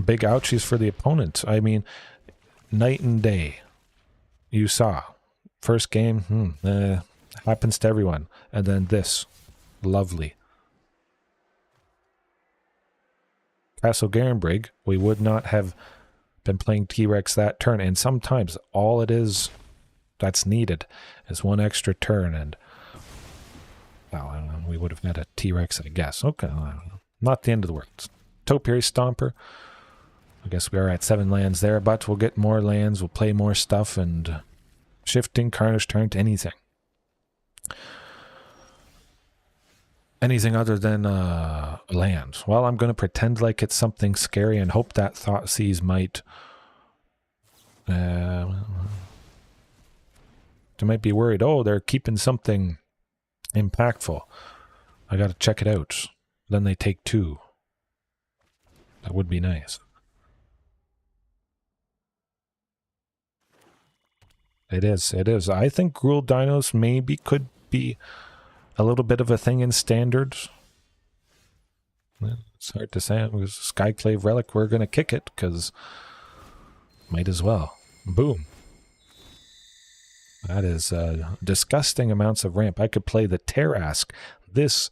Big ouchies for the opponent. I mean, night and day. You saw. First game, happens to everyone. And then this. Lovely. Castle Garenbrig, we would not have been playing T-Rex that turn. And sometimes all it is that's needed is one extra turn. And we would have had a T-Rex, I guess. Okay, not the end of the world. Topiary Stomper. I guess we are at 7 lands there, but we'll get more lands, we'll play more stuff, and shifting Carnage turn to anything. Anything other than land. Well, I'm going to pretend like it's something scary and hope that Thoughtseize might... they might be worried, oh, they're keeping something impactful. I got to check it out. Then they take 2. That would be nice. It is. I think Gruul dinos maybe could be a little bit of a thing in Standard. It's hard to say. It was Skyclave Relic. We're going to kick it because might as well. Boom. That is disgusting amounts of ramp. I could play the Tyrranax. This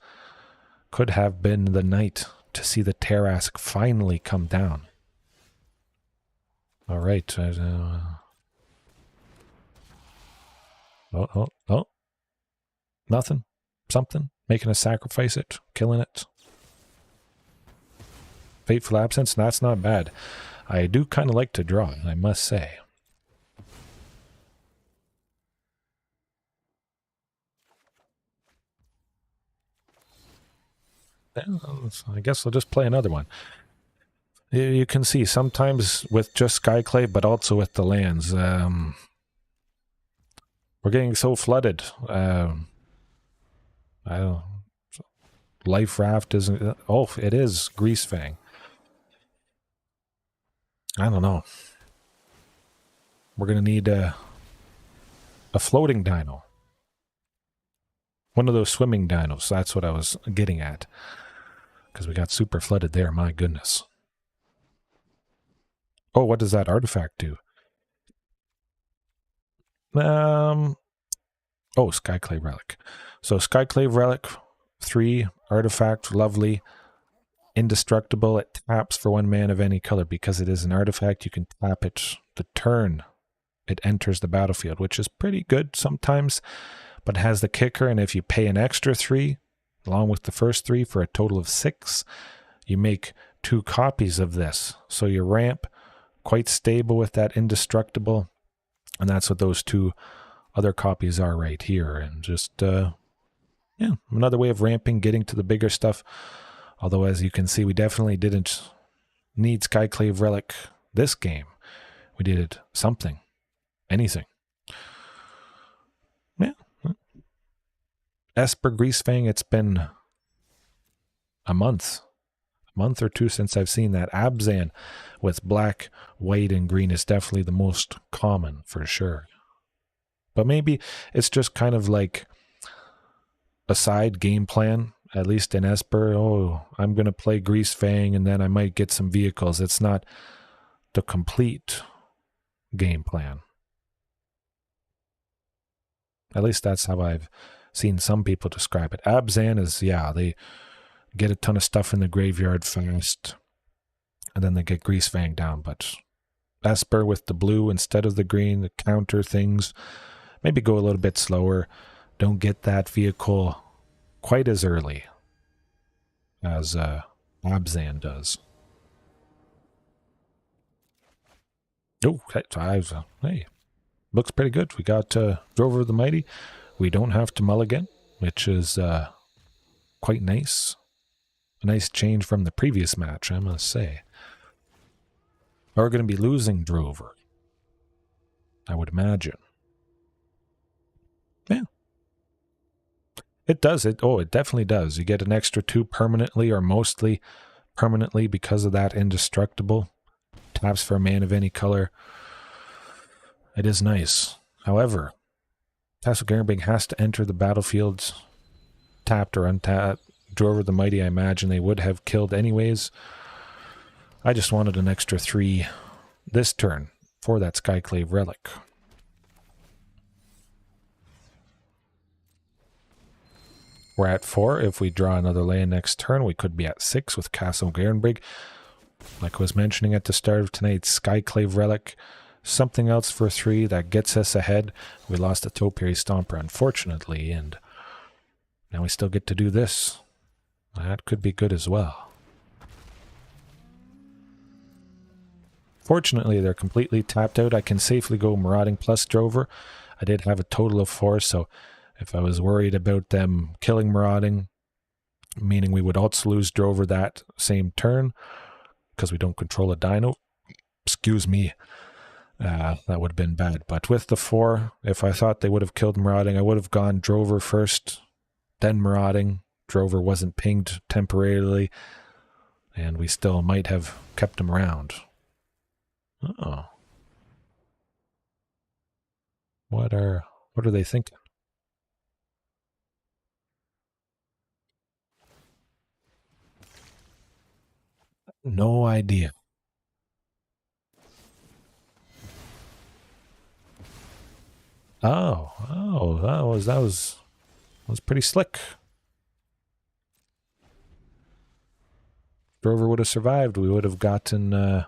could have been the night to see the Tyrranax finally come down. All right. Oh. Nothing. Something. Making a sacrifice it. Killing it. Fateful Absence. That's not bad. I do kind of like to draw, I must say. I guess I'll just play another one. You can see sometimes with just Skyclave, but also with the lands. We're getting so flooded. I don't. Life Raft isn't. Oh, it is Greasefang. I don't know. We're gonna need a floating dino. One of those swimming dinos. That's what I was getting at. Because we got super flooded there. My goodness. Oh, what does that artifact do? Oh, Skyclave Relic. So Skyclave Relic, 3 artifact, lovely, indestructible. It taps for 1 mana of any color. Because it is an artifact, you can tap it the turn it enters the battlefield, which is pretty good sometimes, but it has the kicker, and if you pay an extra 3, along with the first 3 for a total of 6, you make 2 copies of this. So your ramp, quite stable with that indestructible, and that's what those 2 other copies are right here. And just, yeah, another way of ramping, getting to the bigger stuff. Although, as you can see, we definitely didn't need Skyclave Relic this game. We did something. Anything. Yeah. Esper Greasefang, it's been a month or 2 since I've seen that. Abzan with black, white, and green is definitely the most common for sure. But maybe it's just kind of like a side game plan, at least in Esper. Oh, I'm going to play Greasefang and then I might get some vehicles. It's not the complete game plan. At least that's how I've seen some people describe it. Abzan is, yeah, they get a ton of stuff in the graveyard fast, and then they get Greasefang down. But Esper with the blue instead of the green, the counter things, maybe go a little bit slower. Don't get that vehicle quite as early as Abzan does. Oh, hey, looks pretty good. We got Drover the Mighty. We don't have to mulligan. which is quite nice. A nice change from the previous match, I must say. We're going to be losing Drover, I would imagine. Yeah. It does. It definitely does. You get an extra 2 permanently or mostly permanently because of that indestructible. Taps for a man of any color. It is nice. However, Castle Garenbrig has to enter the battlefield tapped or untapped. Drover the Mighty, I imagine they would have killed anyways. I just wanted an extra 3 this turn for that Skyclave relic. We're at 4. If we draw another land next turn, we could be at 6 with Castle Garenbrig. Like I was mentioning at the start of tonight's Skyclave relic, something else for 3 that gets us ahead. We lost a Topiary Stomper, unfortunately, and now we still get to do this. That could be good as well. Fortunately, they're completely tapped out. I can safely go Marauding plus Drover. I did have a total of 4, so if I was worried about them killing Marauding, meaning we would also lose Drover that same turn, because we don't control a dino, excuse me, that would have been bad. But with the 4, if I thought they would have killed Marauding, I would have gone Drover first, then Marauding. Drover wasn't pinged temporarily, and we still might have kept him around. Uh-oh. What are they thinking? No idea. Oh, that was pretty slick. Drover would have survived. We would have gotten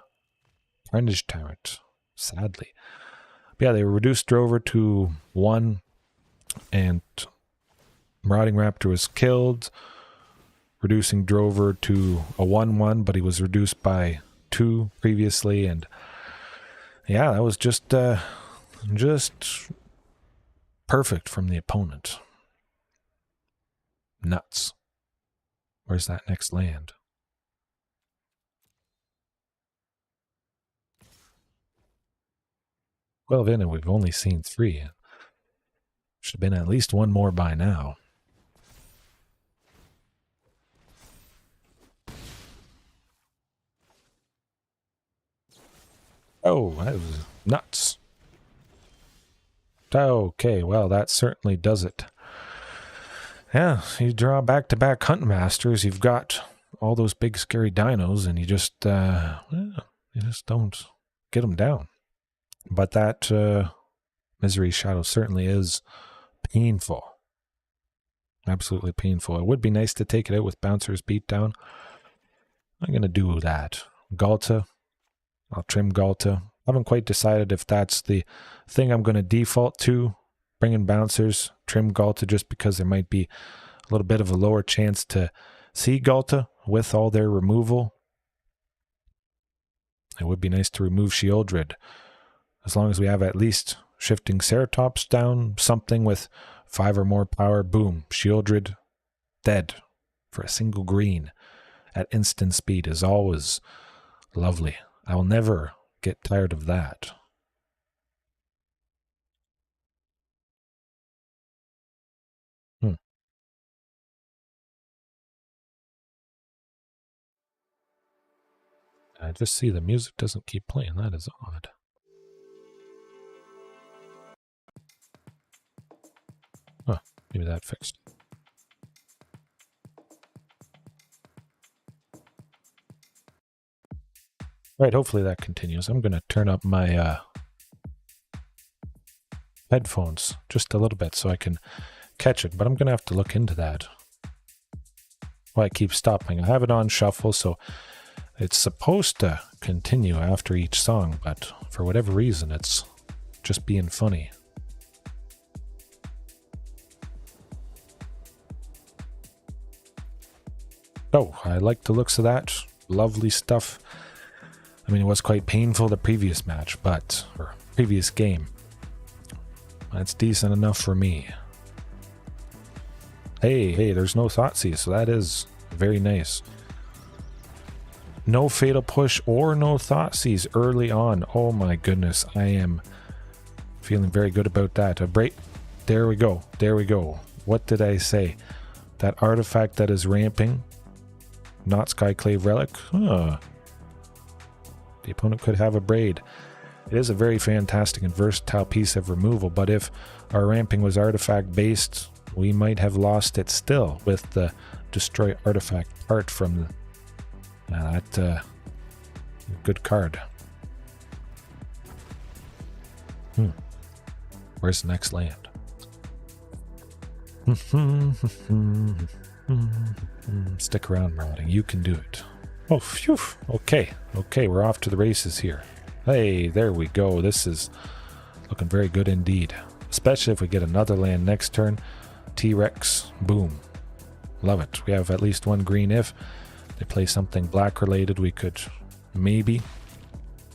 Carnage Tyrant, sadly. But yeah, they reduced Drover to 1, and Marauding Raptor was killed, reducing Drover to a 1/1, but he was reduced by 2 previously, and yeah, that was just perfect from the opponent. Nuts. Where's that next land? Well, in, and we've only seen 3. Should have been at least 1 more by now. Oh, that was nuts. Okay, well, that certainly does it. Yeah, you draw back-to-back Hunt Masters, you've got all those big scary dinos, and you just don't get them down. But that Misery Shadow certainly is painful. Absolutely painful. It would be nice to take it out with Bouncer's Beatdown. I'm going to do that. Galta. I'll trim Galta. I haven't quite decided if that's the thing I'm going to default to. Bring in Bouncers, trim Galta, just because there might be a little bit of a lower chance to see Galta with all their removal. It would be nice to remove Sheoldred. As long as we have at least Shifting Ceratops down, something with 5 or more power, boom, Sheoldred dead for a single green at instant speed is always lovely. I will never get tired of that. I just see the music doesn't keep playing. That is odd. Huh, maybe that fixed. Right, hopefully that continues. I'm going to turn up my headphones just a little bit so I can catch it, but I'm going to have to look into that. Why it keeps stopping. I have it on shuffle, so it's supposed to continue after each song, but for whatever reason, it's just being funny. Oh, I like the looks of that. Lovely stuff. I mean, it was quite painful the previous match, or previous game. That's decent enough for me. Hey, there's no Thoughtseize, so that is very nice. No Fatal Push or no Thoughtseize early on. Oh my goodness, I am feeling very good about that. A break. There we go. There we go. What did I say? That artifact that is ramping. Not Skyclave Relic. Huh. The opponent could have a Braid. It is a very fantastic and versatile piece of removal, but if our ramping was artifact based, we might have lost it still with the destroy artifact part from that good card. Where's the next land? Stick around, Marauding. You can do it. Oh, phew. Okay, we're off to the races here. Hey, there we go. This is looking very good indeed. Especially if we get another land next turn. T-Rex. Boom. Love it. We have at least one green. If they play something black related, we could maybe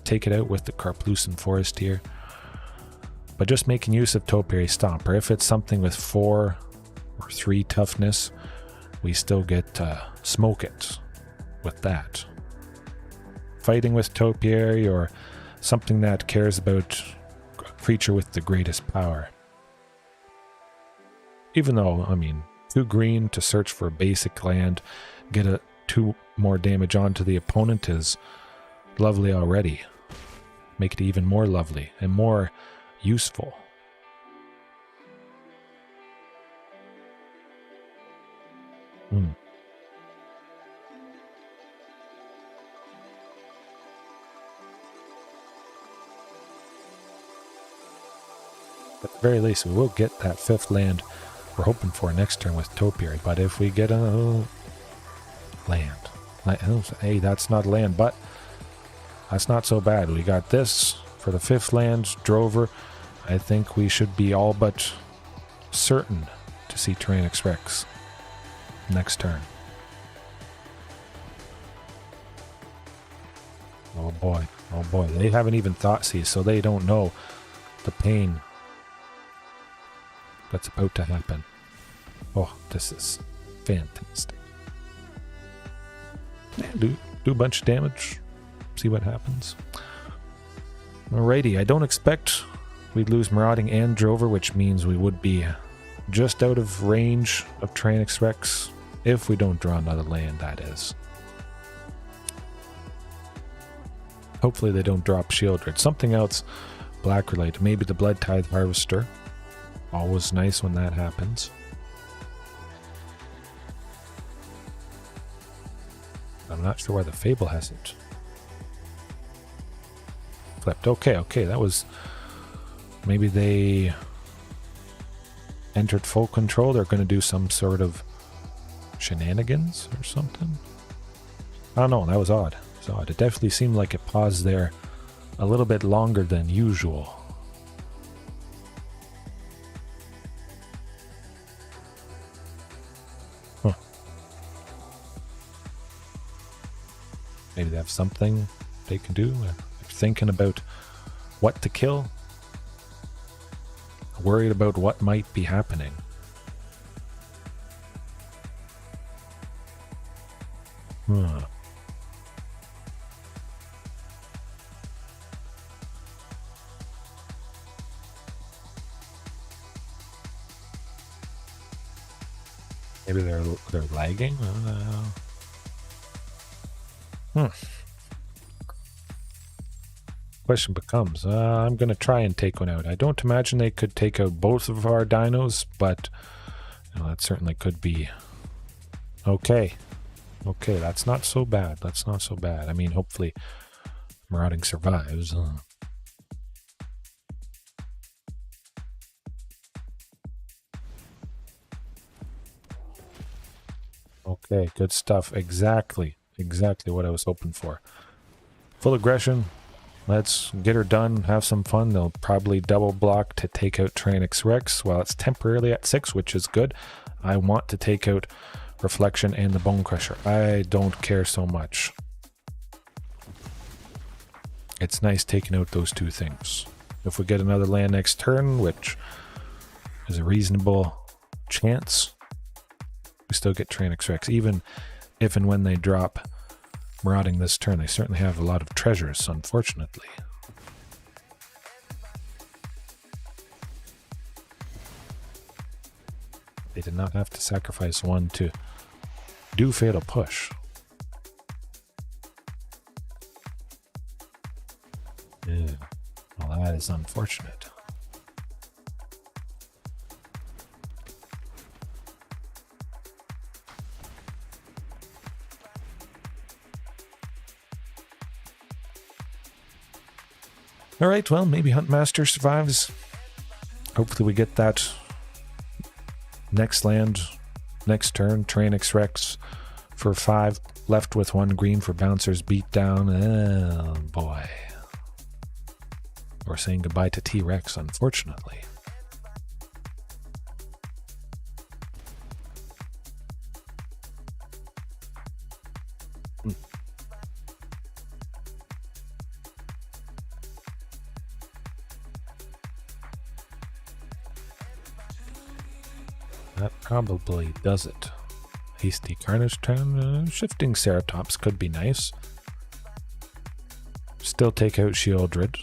take it out with the Karplusan Forest here. But just making use of Topiary Stomper. If it's something with 4 or 3 toughness, we still get Smoke It with that. Fighting with Topiary or something that cares about a creature with the greatest power. Even though, I mean, 2 green to search for a basic land, get 2 more damage onto the opponent is lovely already. Make it even more lovely and more useful. At the very least, we will get that 5th land we're hoping for next turn with Topiary. But if we get a land, hey, that's not land, but that's not so bad. We got this for the 5th land, Drover. I think we should be all but certain to see Tyrranax Rex next turn. Oh boy, they haven't even Thoughtseize, so they don't know the pain that's about to happen. Oh, this is fantastic. Do a bunch of damage, see what happens. Alrighty, I don't expect we'd lose Marauding and Drover, which means we would be just out of range of Tyrranax Rex, if we don't draw another land, that is. Hopefully they don't drop Shieldred. Something else black related, maybe the Blood Tithe Harvester. Always nice when that happens. I'm not sure why the Fable hasn't flipped. Okay, that was... Maybe they entered full control. They're going to do some sort of shenanigans or something. I don't know, that was odd. It definitely seemed like it paused there a little bit longer than usual. Maybe they have something they can do. They're thinking about what to kill. Worried about what might be happening. Maybe they're lagging. Question becomes, I'm going to try and take one out. I don't imagine they could take out both of our dinos, but that certainly could be. Okay, that's not so bad. I mean, hopefully Marauding survives. Okay, good stuff. Exactly what I was hoping for. Full aggression. Let's get her done, have some fun. They'll probably double block to take out Tyrranax Rex while it's temporarily at 6, which is good. I want to take out Reflection and the Bone Crusher. I don't care so much. It's nice taking out those 2 things. If we get another land next turn, which is a reasonable chance, we still get Tyrranax Rex. Even if and when they drop Marauding this turn, they certainly have a lot of treasures, unfortunately. They did not have to sacrifice one to do Fatal Push. Yeah, well, that is unfortunate. Alright, well, maybe Huntmaster survives. Hopefully we get that next land, next turn. Tyrranax Rex for 5, left with 1 green for Bouncer's Beatdown. Oh boy. We're saying goodbye to T-Rex, unfortunately. That probably does it. Hasty Carnage turn. Shifting Ceratops could be nice. Still take out Sheoldred.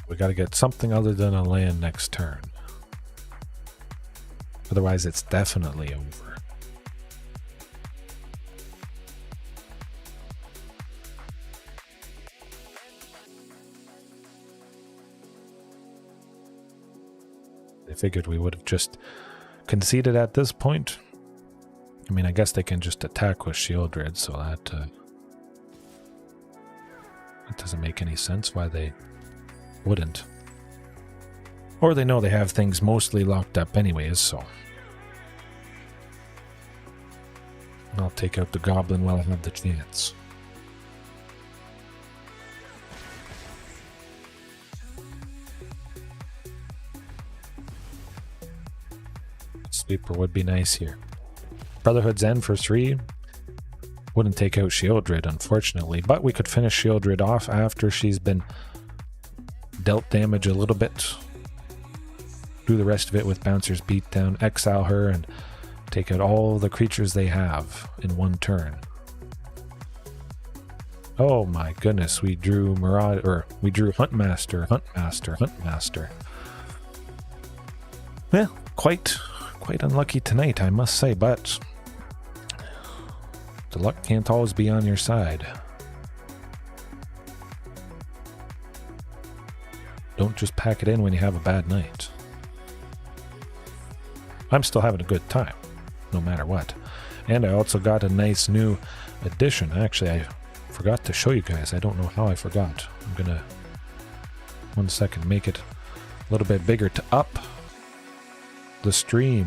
We gotta get something other than a land next turn. Otherwise it's definitely over. I figured we would have just conceded at this point. I mean, I guess they can just attack with Sheoldred, so that doesn't make any sense why they wouldn't. Or they know they have things mostly locked up anyways, so I'll take out the Goblin while I have the chance. Sweeper would be nice here. Brotherhood's End for 3. Wouldn't take out Sheoldred, unfortunately, but we could finish Sheoldred off after she's been dealt damage a little bit. Do the rest of it with Bouncer's Beatdown, exile her, and take out all the creatures they have in one turn. Oh my goodness, we drew we drew Huntmaster. Well, quite unlucky tonight, I must say, but the luck can't always be on your side. Don't just pack it in when you have a bad night. I'm still having a good time, no matter what. And I also got a nice new addition. Actually, I forgot to show you guys. I don't know how I forgot. I'm gonna, 1 second, make it a little bit bigger to up the stream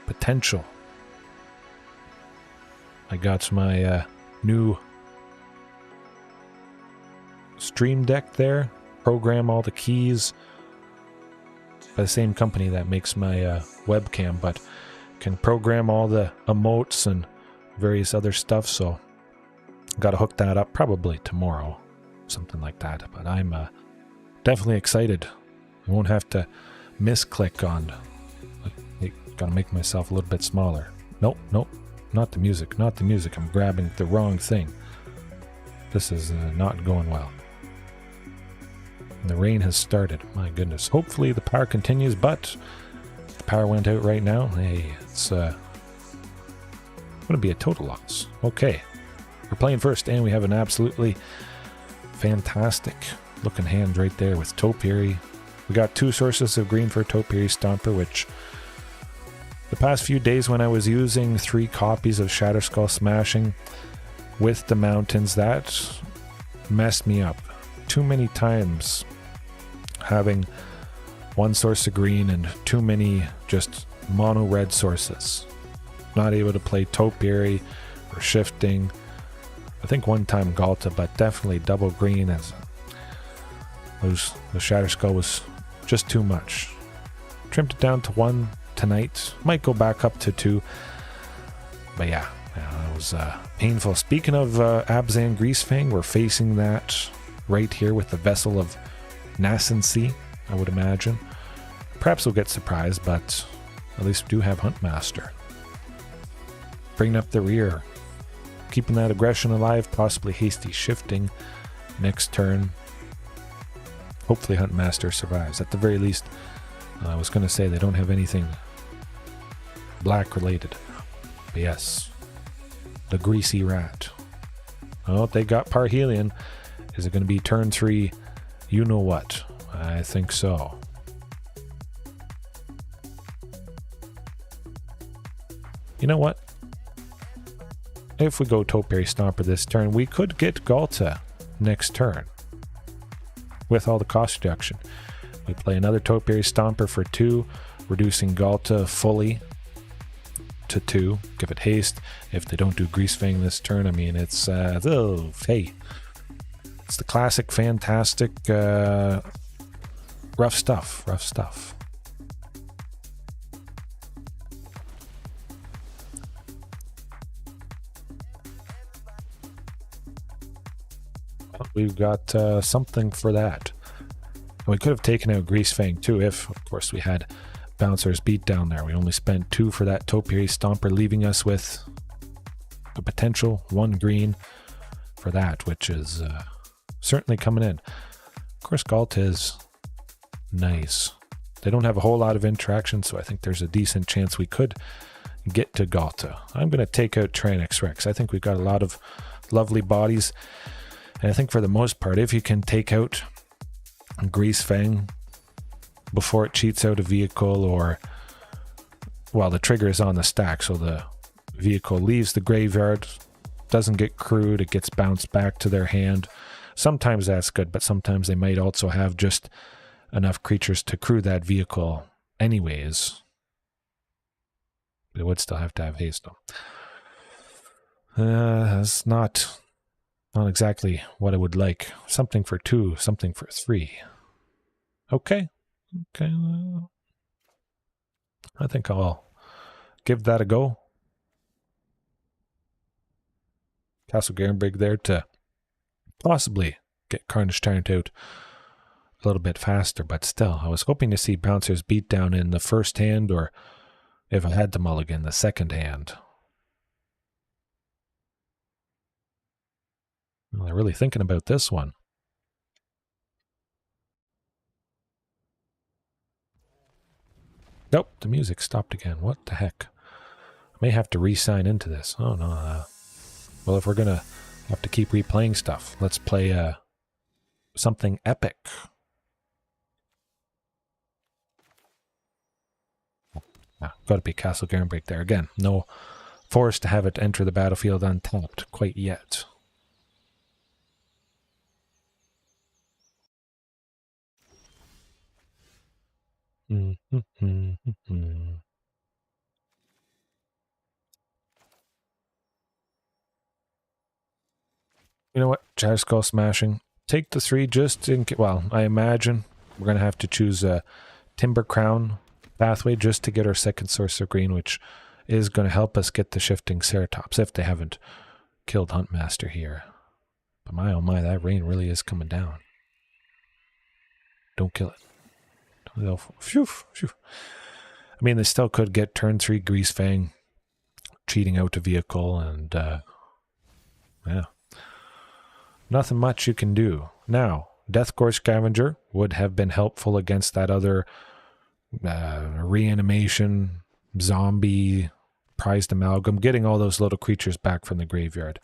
potential. I got my new stream deck there. Program all the keys by the same company that makes my webcam, but can program all the emotes and various other stuff, so got to hook that up probably tomorrow, something like that. But I'm definitely excited. I won't have to misclick on. Gotta make myself a little bit smaller. Nope, not the music, I'm grabbing the wrong thing. This is not going well. And the rain has started, my goodness. Hopefully the power continues, but the power went out right now. Hey, it's gonna be a total loss. Okay, we're playing first, and we have an absolutely fantastic looking hand right there with Topiary. We got 2 sources of green for Topiary Stomper, which the past few days when I was using 3 copies of Shatterskull Smashing with the mountains, that messed me up too many times, having 1 source of green and too many just mono red sources. Not able to play Topiary or shifting. I think one time Galta, but definitely double green, as the Shatterskull was just too much. Trimmed it down to 1 tonight. Might go back up to 2. But yeah, it was painful. Speaking of Abzan Greasefang, we're facing that right here with the Vessel of Nascency, I would imagine. Perhaps we'll get surprised, but at least we do have Huntmaster. Bringing up the rear. Keeping that aggression alive, possibly hasty shifting next turn. Hopefully Huntmaster survives. At the very least, I was going to say they don't have anything black related. But yes, the Greasy Rat. Oh, they got Parhelion. Is it going to be turn 3? You know what? I think so. You know what? If we go Topiary Stomper this turn, we could get Galta next turn. With all the cost reduction. We play another Topiary Stomper for 2, reducing Galta fully to 2. Give it haste. If they don't do Greasefang this turn, I mean, it's, oh, hey. It's the classic, fantastic, rough stuff. Rough stuff. Well, we've got something for that. And we could have taken out Greasefang too if, of course, we had Bouncer's Beat down there. We only spent 2 for that Topiary Stomper, leaving us with a potential 1 green for that, which is certainly coming in. Of course, Galta is nice. They don't have a whole lot of interaction, so I think there's a decent chance we could get to Galta. I'm going to take out Tyrranax Rex. I think we've got a lot of lovely bodies, and I think for the most part, if you can take out Greasefang before it cheats out a vehicle, or while the trigger is on the stack, so the vehicle leaves the graveyard, doesn't get crewed, it gets bounced back to their hand. Sometimes that's good, but sometimes they might also have just enough creatures to crew that vehicle anyways. They would still have to have haste though. It's not exactly what I would like. Something for 2, something for 3. Okay. Okay. I think I'll give that a go. Castle Garenbrig there to possibly get Carnage Tyrant out a little bit faster, but still, I was hoping to see Bouncer's Beat down in the first hand, or if I had to mulligan, the second hand. Well, they're really thinking about this one. Nope, the music stopped again. What the heck? I may have to re-sign into this. Oh no. Well, if we're going to have to keep replaying stuff, let's play something epic. Got to be Castle Garenbrig there again. No force to have it enter the battlefield untapped quite yet. You know what? Shadow Skull Smashing. Take the 3 just in case. Well, I imagine we're going to have to choose a Timber Crown pathway just to get our second source of green, which is going to help us get the Shifting Ceratops if they haven't killed Huntmaster here. But my oh my, that rain really is coming down. Don't kill it. Phew, phew. I mean, they still could get turn 3 Greasefang, cheating out a vehicle, and yeah. Nothing much you can do. Now, Deathgorge Scavenger would have been helpful against that other reanimation, zombie, prized amalgam, getting all those little creatures back from the graveyard.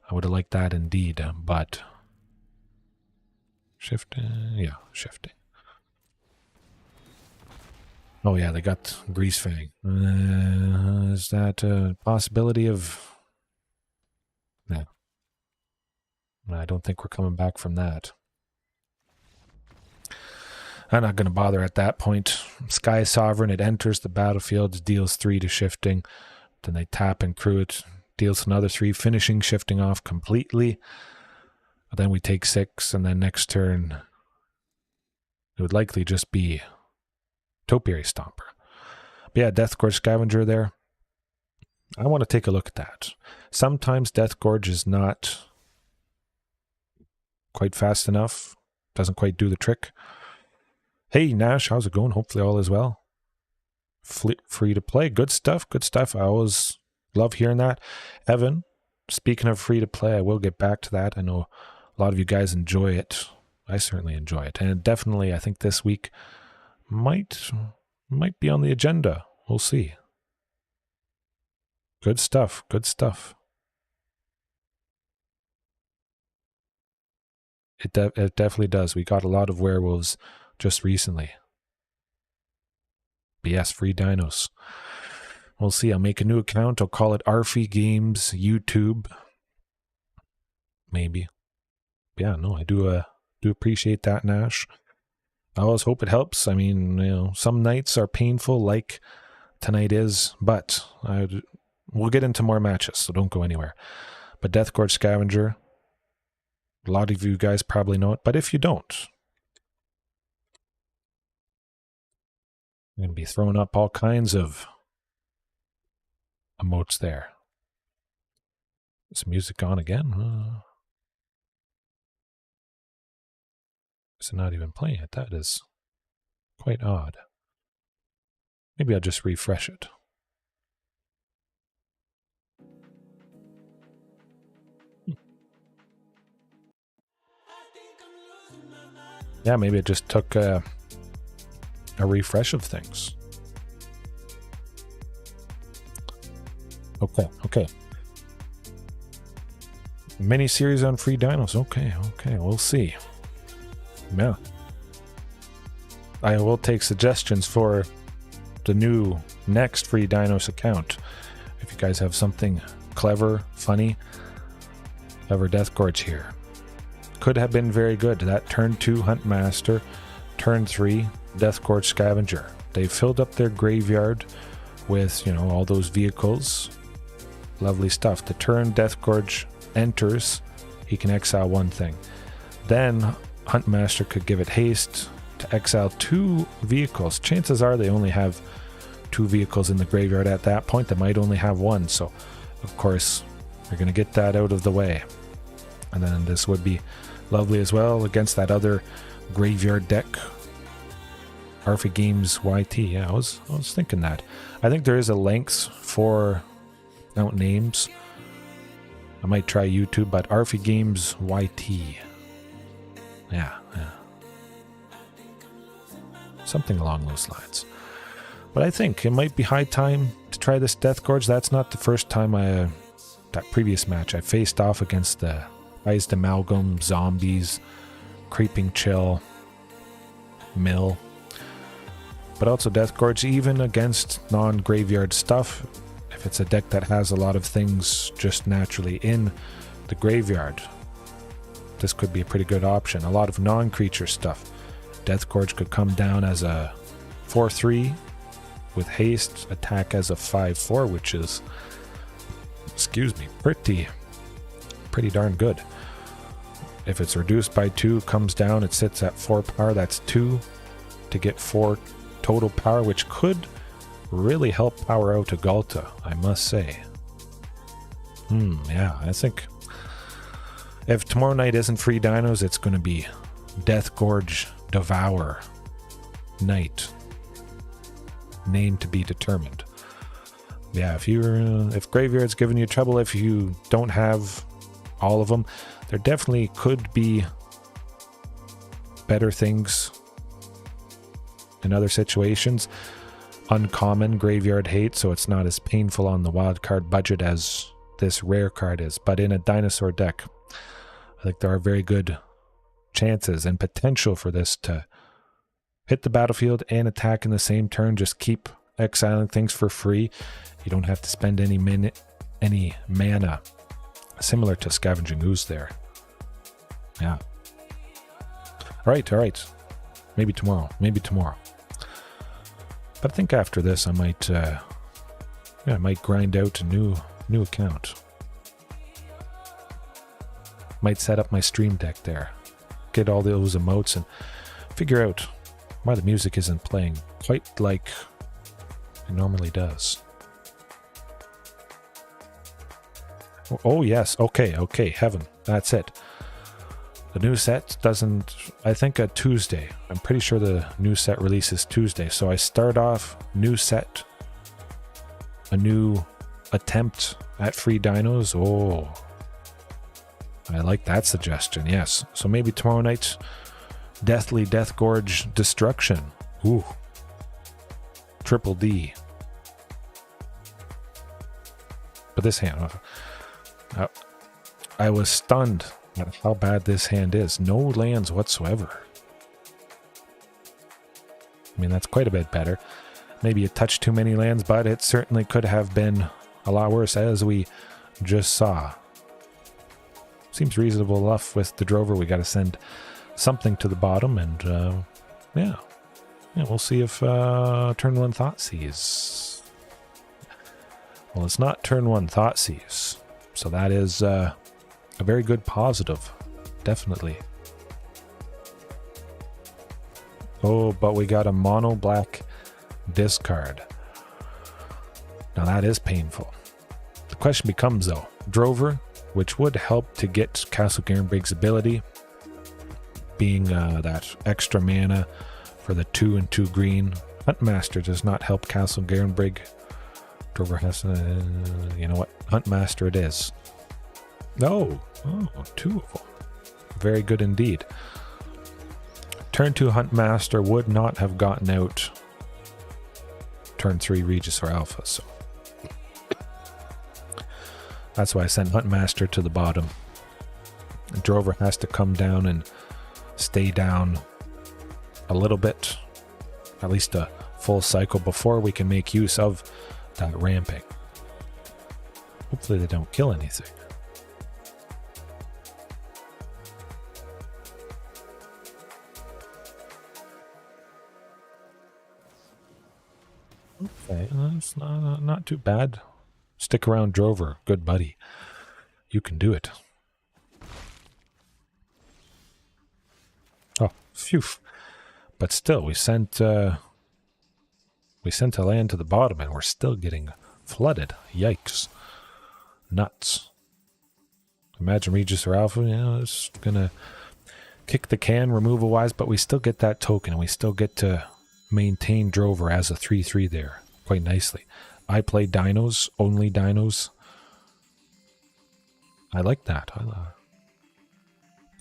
I would have liked that indeed, but shifting, yeah, shifting. Oh yeah, they got Greasefang. Is that a possibility of... No. I don't think we're coming back from that. I'm not going to bother at that point. Sky Sovereign, it enters the battlefield, deals 3 to shifting. Then they tap and crew it, deals another 3, finishing shifting off completely. Then we take 6, and then next turn, it would likely just be Topiary Stomper. But yeah, Deathgorge Scavenger there. I want to take a look at that. Sometimes Deathgorge is not quite fast enough. Doesn't quite do the trick. Hey, Nash, how's it going? Hopefully all is well. Free to play. Good stuff. Good stuff. I always love hearing that. Evan, speaking of free to play, I will get back to that. I know a lot of you guys enjoy it. I certainly enjoy it. And definitely, I think this week might be on the agenda. We'll see. Good stuff. Good stuff. It definitely does. We got a lot of werewolves just recently. But yes, free dinos. We'll see. I'll make a new account. I'll call it Arfie Games YouTube. Maybe. Yeah, no, I do appreciate that, Nash. I always hope it helps. I mean, you know, some nights are painful like tonight is, but we'll get into more matches, so don't go anywhere. But Deathgorge Scavenger, a lot of you guys probably know it, but if you don't, I'm going to be throwing up all kinds of emotes there. Is music on again? Is it not even playing it? That is quite odd. Maybe I'll just refresh it. Yeah, maybe it just took a refresh of things. Okay. Mini series on free dinos. Okay, we'll see. Yeah. I will take suggestions for the new next free dinos account. If you guys have something clever, funny, clever Deathgorge here. Could have been very good. That turn 2 Huntmaster, turn 3 Deathgorge Scavenger. They filled up their graveyard with, you know, all those vehicles. Lovely stuff. The turn Deathgorge enters, he can exile one thing. Then Huntmaster could give it haste to exile 2 vehicles. Chances are they only have 2 vehicles in the graveyard at that point. They might only have 1. So, of course, you're going to get that out of the way. And then this would be lovely as well against that other graveyard deck. Arfie Games YT. Yeah, I was thinking that. I think there is a length for out names. I might try YouTube, but Arfie Games YT. Yeah. Something along those lines. But I think it might be high time to try this Deathgorge. That's not the first time that previous match I faced off against the highest Amalgam, Zombies, Creeping Chill, Mill. But also Deathgorge, even against non-graveyard stuff, if it's a deck that has a lot of things just naturally in the graveyard, this could be a pretty good option. A lot of non-creature stuff. Deathgorge could come down as a 4/3 with haste, attack as a 5/4, which is, pretty darn good. If it's reduced by 2, comes down, it sits at 4 power. That's 2 to get 4 total power, which could really help power out a Galta, I must say. Yeah, I think if tomorrow night isn't free dinos, it's going to be Deathgorge Devour Night. Name to be determined. Yeah, if Graveyard's giving you trouble, if you don't have all of them, there definitely could be better things in other situations. Uncommon Graveyard Hate, so it's not as painful on the wildcard budget as this rare card is. But in a dinosaur deck, I think there are very good chances and potential for this to hit the battlefield and attack in the same turn. Just keep exiling things for free. You don't have to spend any mana. Similar to Scavenging Ooze there. Yeah. Alright. Maybe tomorrow. But I think after this I might grind out a new account. Might set up my stream deck there. Get all those emotes and figure out why the music isn't playing quite like it normally does. Oh yes, okay, Heaven. That's it. The new set doesn't, I think, a Tuesday. I'm pretty sure the new set releases Tuesday. So I start off new set, a new attempt at free dinos. Oh, I like that suggestion. Yes. So maybe tomorrow night's Deathly Deathgorge Destruction. Ooh. Triple D. But this hand, I was stunned at how bad this hand is. No lands whatsoever. I mean, that's quite a bit better. Maybe a touch too many lands, but it certainly could have been a lot worse, as we just saw. Seems reasonable enough with the Drover. We got to send something to the bottom, and yeah, we'll see if turn 1 Thoughtseize. Well, it's not turn 1 Thoughtseize, so that is a very good positive, definitely. Oh, but we got a mono black discard. Now that is painful. The question becomes, though, Drover, which would help to get Castle Garenbrig's ability, being that extra mana for the 2 and 2 green. Huntmaster does not help Castle Garenbrig. Drover has, you know what? Huntmaster it is. No. Oh, 2 of them. Very good indeed. Turn 2 Huntmaster would not have gotten out turn 3 Regis or Alpha, so that's why I sent Huntmaster to the bottom. And Drover has to come down and stay down a little bit, at least a full cycle, before we can make use of that ramping. Hopefully they don't kill anything. Okay, that's not too bad. Stick around, Drover. Good buddy. You can do it. Oh, phew. But still, we sent a land to the bottom, and we're still getting flooded. Yikes. Nuts. Imagine Regis or Alpha, it's gonna kick the can removal-wise, but we still get that token, and we still get to maintain Drover as a 3/3 there quite nicely. I play dinos, only dinos. I like that. I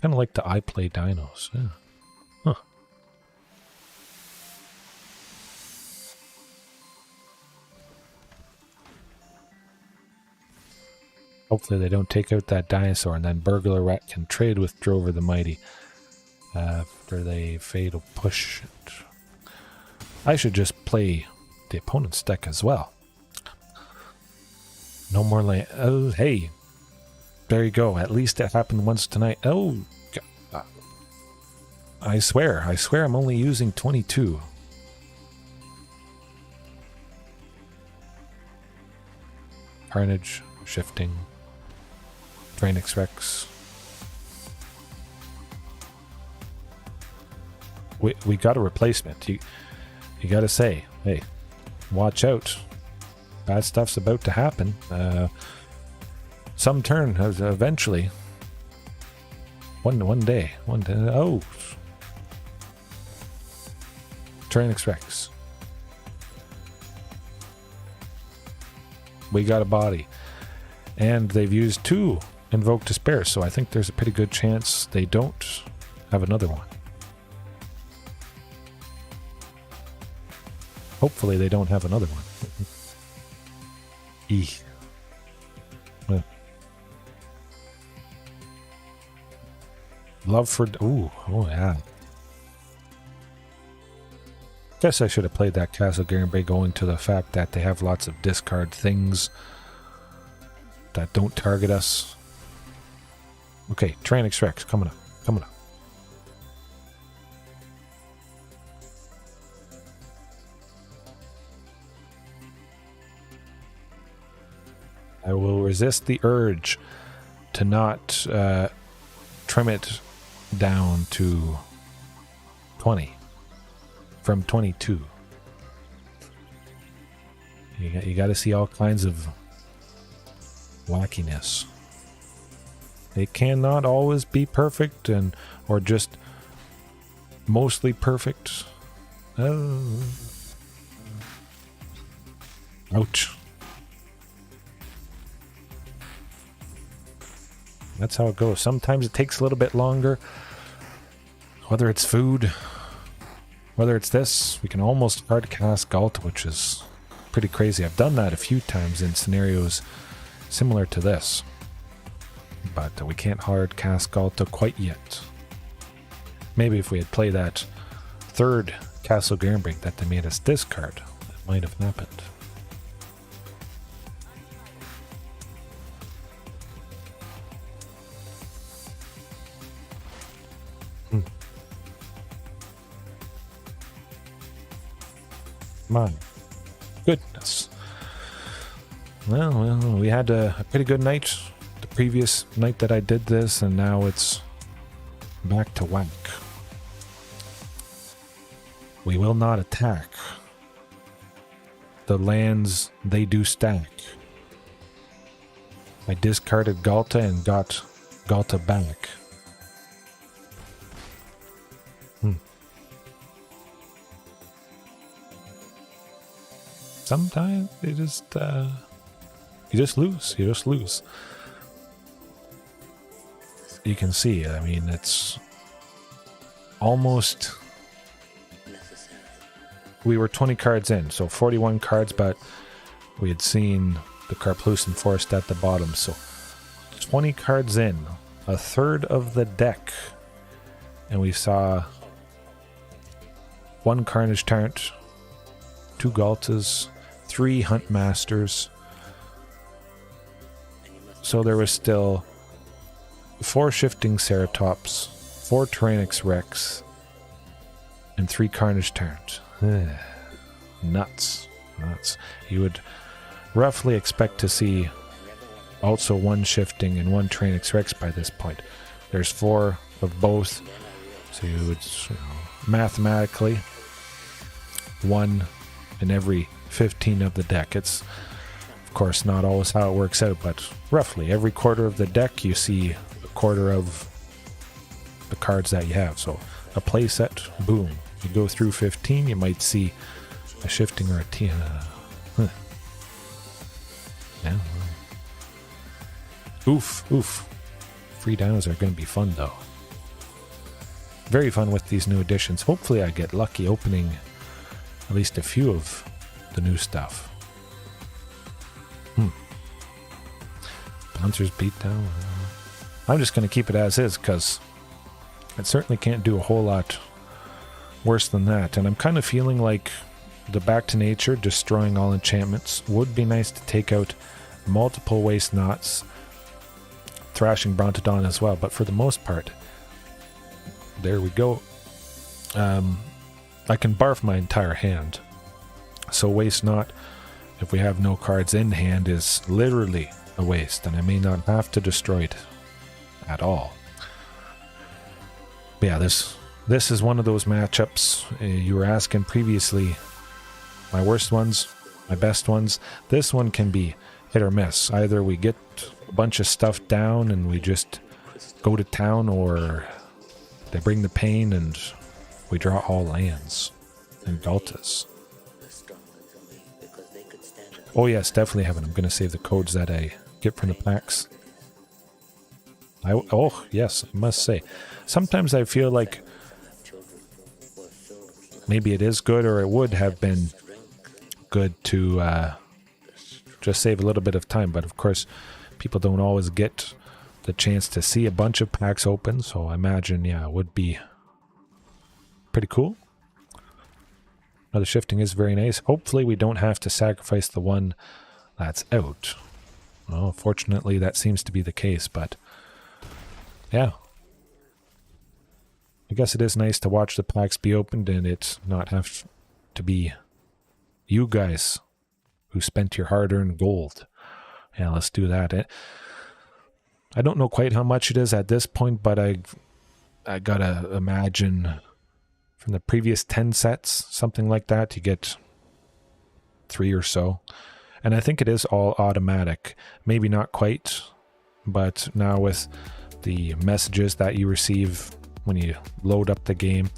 kind of like the I play dinos. Yeah. Huh. Hopefully they don't take out that dinosaur, and then Burglar Rat can trade with Drover the Mighty after they fatal push it. I should just play the opponent's deck as well. No more land. Oh, hey. There you go. At least it happened once tonight. Oh, God. I swear I'm only using 22. Carnage, shifting, Tyrranax Rex. We got a replacement. You got to say, hey, watch out. Bad stuff's about to happen. Some turn eventually. One day. Oh. Tyrranax Rex. We got a body. And they've used 2 Invoke Despair, so I think there's a pretty good chance they don't have another one. Hopefully they don't have another one. Love for... Ooh, oh yeah. Guess I should have played that Castle Garenbrig, going to the fact that they have lots of discard things that don't target us. Okay, Tyrranax Rex, coming up. I will resist the urge to not trim it down to 20 from 22. You got to see all kinds of wackiness. They cannot always be perfect or just mostly perfect. Oh. Ouch. That's how it goes. Sometimes it takes a little bit longer. Whether it's food, whether it's this, we can almost hard cast Galta, which is pretty crazy. I've done that a few times in scenarios similar to this. But we can't hard cast Galta quite yet. Maybe if we had played that third Castle Garenbrig that they made us discard, it might have happened. My goodness. Well, we had a pretty good night the previous night that I did this, and now it's back to whack. We will not attack. The lands, they do stack. I discarded Galta and got Galta back. Sometimes you just lose. You can see, I mean, it's almost, we were 20 cards in, so 41 cards, but we had seen the Karplusan Forest at the bottom, so 20 cards in, a third of the deck, and we saw one Carnage Tyrant, 2 Galtas, 3 Hunt Masters. So there was still 4 Shifting Ceratops, 4 Tyrranax Rex, and 3 Carnage Tyrant. Nuts. You would roughly expect to see also 1 Shifting and 1 Tyrranax Rex by this point. There's 4 of both, so you would, mathematically, 1 in every 15 of the deck. It's, of course, not always how it works out, but roughly every quarter of the deck you see a quarter of the cards that you have. So a play set, boom. You go through 15, you might see a Shifting or a T. Yeah. Oof. Free dinos are going to be fun, though. Very fun with these new additions. Hopefully I get lucky opening at least a few of the new stuff. Bouncers Beatdown. I'm just going to keep it as is, because it certainly can't do a whole lot worse than that. And I'm kind of feeling like the Back to Nature, destroying all enchantments, would be nice to take out multiple Waste Knots, Thrashing Brontodon as well. But for the most part, there we go. I can barf my entire hand. So Waste Not, if we have no cards in hand, is literally a waste, and I may not have to destroy it at all. But yeah, this is one of those matchups you were asking previously. My worst ones, my best ones. This one can be hit or miss. Either we get a bunch of stuff down and we just go to town, or they bring the pain and we draw all lands and Galtas. Oh yes, definitely Heaven. I'm going to save the codes that I get from the packs. Oh yes, I must say. Sometimes I feel like maybe it is good, or it would have been good to just save a little bit of time. But of course, people don't always get the chance to see a bunch of packs open. So I imagine, yeah, it would be pretty cool. Now the Shifting is very nice. Hopefully we don't have to sacrifice the one that's out. Well, fortunately that seems to be the case, but yeah. I guess it is nice to watch the packs be opened and it not have to be you guys who spent your hard-earned gold. Yeah, let's do that. I don't know quite how much it is at this point, but I gotta imagine from the previous 10 sets, something like that, you get 3 or so. And I think it is all automatic. Maybe not quite, but now with the messages that you receive when you load up the game.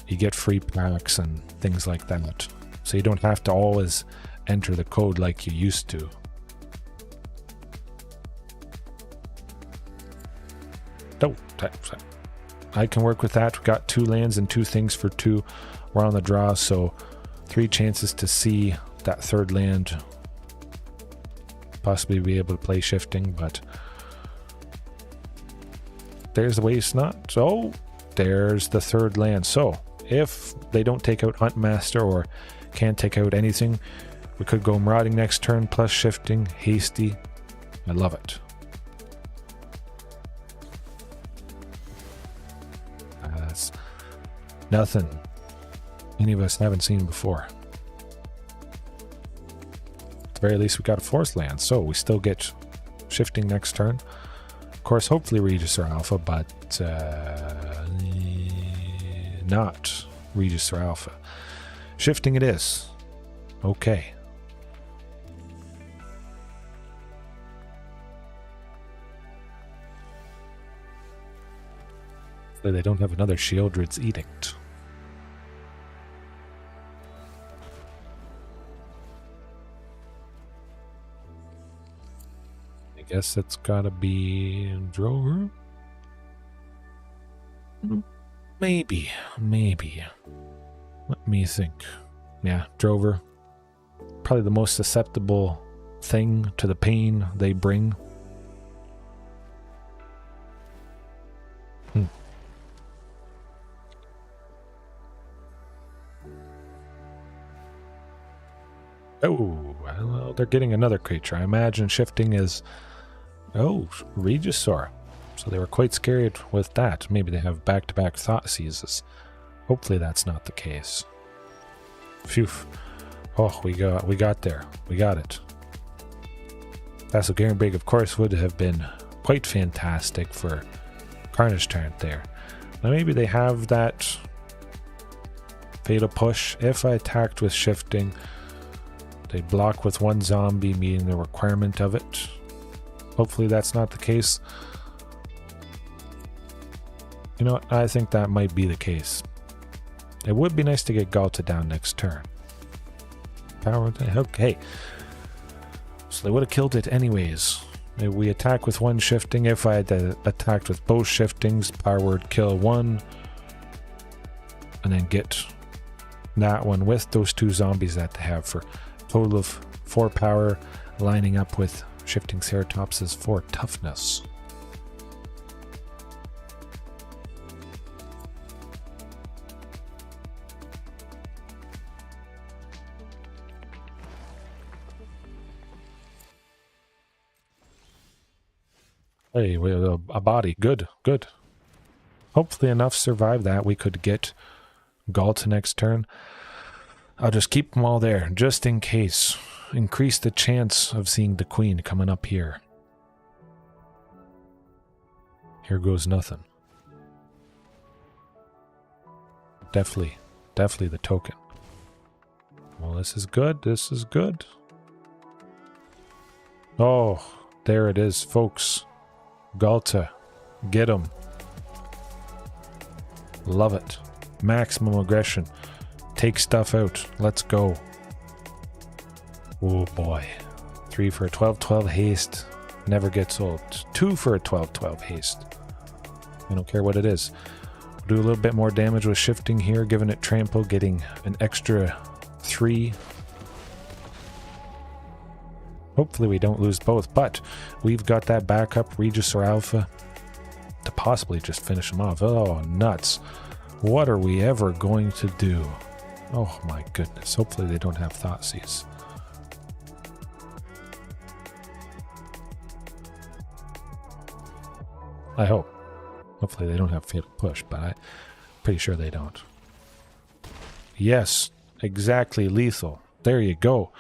You get free packs and things like that. So you don't have to always enter the code like you used to. Oh, I can work with that. We got 2 lands and 2 things for 2. We're on the draw, so 3 chances to see that 3rd land. Possibly be able to play shifting, but there's the waste not. So there's the 3rd land. So if they don't take out Huntmaster or can't take out anything, we could go Marauding next turn plus shifting, hasty. I love it. That's nothing any of us haven't seen before. At the very least, we got a 4th land, so we still get shifting next turn. Of course, hopefully Regis or Alpha, but not Regis or Alpha. Shifting it is. Okay. They don't have another Sheoldred's Edict. I guess it's gotta be Drover. Maybe. Let me think. Yeah, Drover. Probably the most susceptible thing to the pain they bring. Oh, well, they're getting another creature. I imagine shifting is... Oh, Regisaur. So they were quite scared with that. Maybe they have back-to-back Thought Seizes. Hopefully that's not the case. Phew. Oh, we got there. We got it. Castle Garenbrig, of course, would have been quite fantastic for Carnage Tyrant there. Now maybe they have that Fatal Push. If I attacked with shifting... They block with 1 zombie, meeting the requirement of it. Hopefully that's not the case. You know what? I think that might be the case. It would be nice to get Galta down next turn. Power... Okay. So they would have killed it anyways. If we attack with 1 shifting. If I had attacked with both shiftings, power word kill 1. And then get that one with those 2 zombies that they have for... total of 4 power, lining up with shifting Ceratops's 4 toughness. Hey, we have a body. Good. Hopefully enough survive that. We could get Galta next turn. I'll just keep them all there, just in case. Increase the chance of seeing the Queen coming up here. Here goes nothing. Definitely the token. Well, this is good. Oh, there it is, folks. Galta. Get him. Love it. Maximum aggression. Take stuff out. Let's go. Oh boy. 3 for a 12-12 haste. Never gets old. 2 for a 12-12 haste. I don't care what it is. We'll do a little bit more damage with shifting here, giving it trample, getting an extra 3. Hopefully we don't lose both, but we've got that backup, Regis or Alpha, to possibly just finish them off. Oh, nuts. What are we ever going to do? Oh my goodness. Hopefully they don't have Thoughtseize. I hope. Hopefully they don't have Fatal Push, but I'm pretty sure they don't. Yes, exactly, lethal. There you go.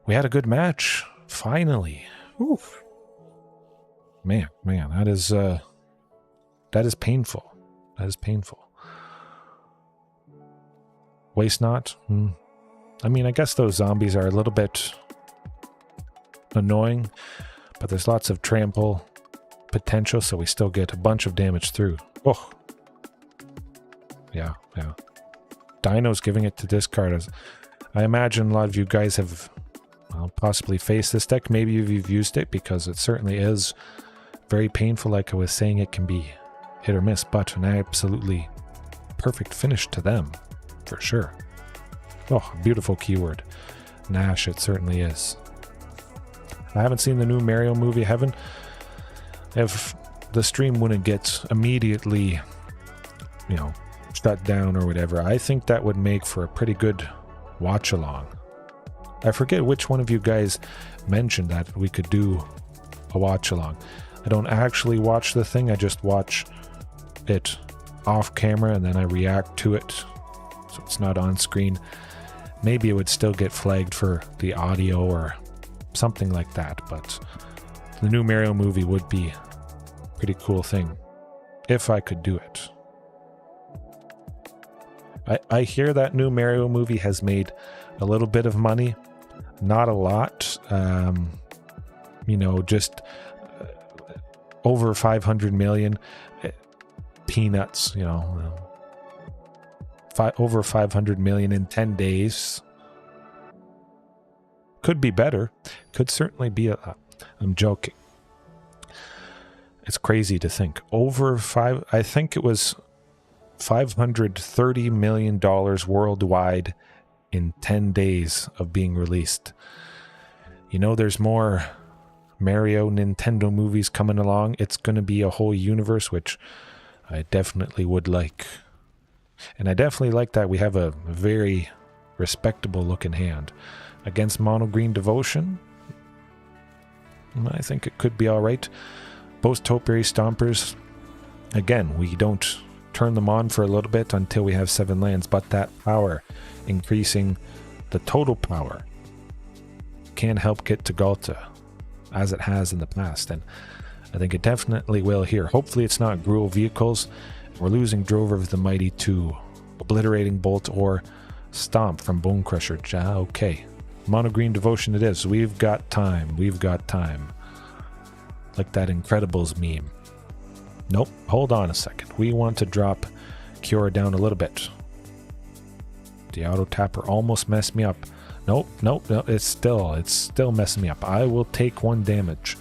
We had a good match. Finally. Oof. Man, that is painful. That is painful. Waste not? I mean, I guess those zombies are a little bit annoying, but there's lots of trample potential, so we still get a bunch of damage through. Oh. Yeah. Dino's giving it to discard. I imagine a lot of you guys have possibly faced this deck. Maybe you've used it, because it certainly is very painful. Like I was saying, it can be hit or miss, but an absolutely perfect finish to them, for sure. Oh, beautiful keyword. Nash, it certainly is. I haven't seen the new Mario movie, Heaven. If the stream wouldn't get immediately, shut down or whatever, I think that would make for a pretty good watch along. I forget which one of you guys mentioned that we could do a watch along. I don't actually watch the thing, I just watch it off camera and then I react to it, so it's not on screen. Maybe it would still get flagged for the audio or something like that, but the new Mario movie would be a pretty cool thing if I could do it. I hear that new Mario movie has made a little bit of money, not a lot, just over 500 million. Peanuts, over 500 million in 10 days. Could be better. Could certainly be I'm joking. It's crazy to think. I think it was $530 million worldwide in 10 days of being released. There's more Mario Nintendo movies coming along. It's going to be a whole universe, which I definitely would like. And I definitely like that we have a very respectable looking hand. Against Mono Green Devotion, I think it could be alright. Both Topiary Stompers, again, we don't turn them on for a little bit until we have 7 lands, but that power, increasing the total power, can help get to Galta, as it has in the past, and I think it definitely will here. Hopefully it's not Gruul vehicles. We're losing Drover of the Mighty to Obliterating Bolt or Stomp from Bone Crusher. Okay. Mono Green Devotion it is. We've got time. We've got time. Like that Incredibles meme. Nope. Hold on a second. We want to drop Cure down a little bit. The auto tapper almost messed me up. Nope. It's still messing me up. I will take 1 damage.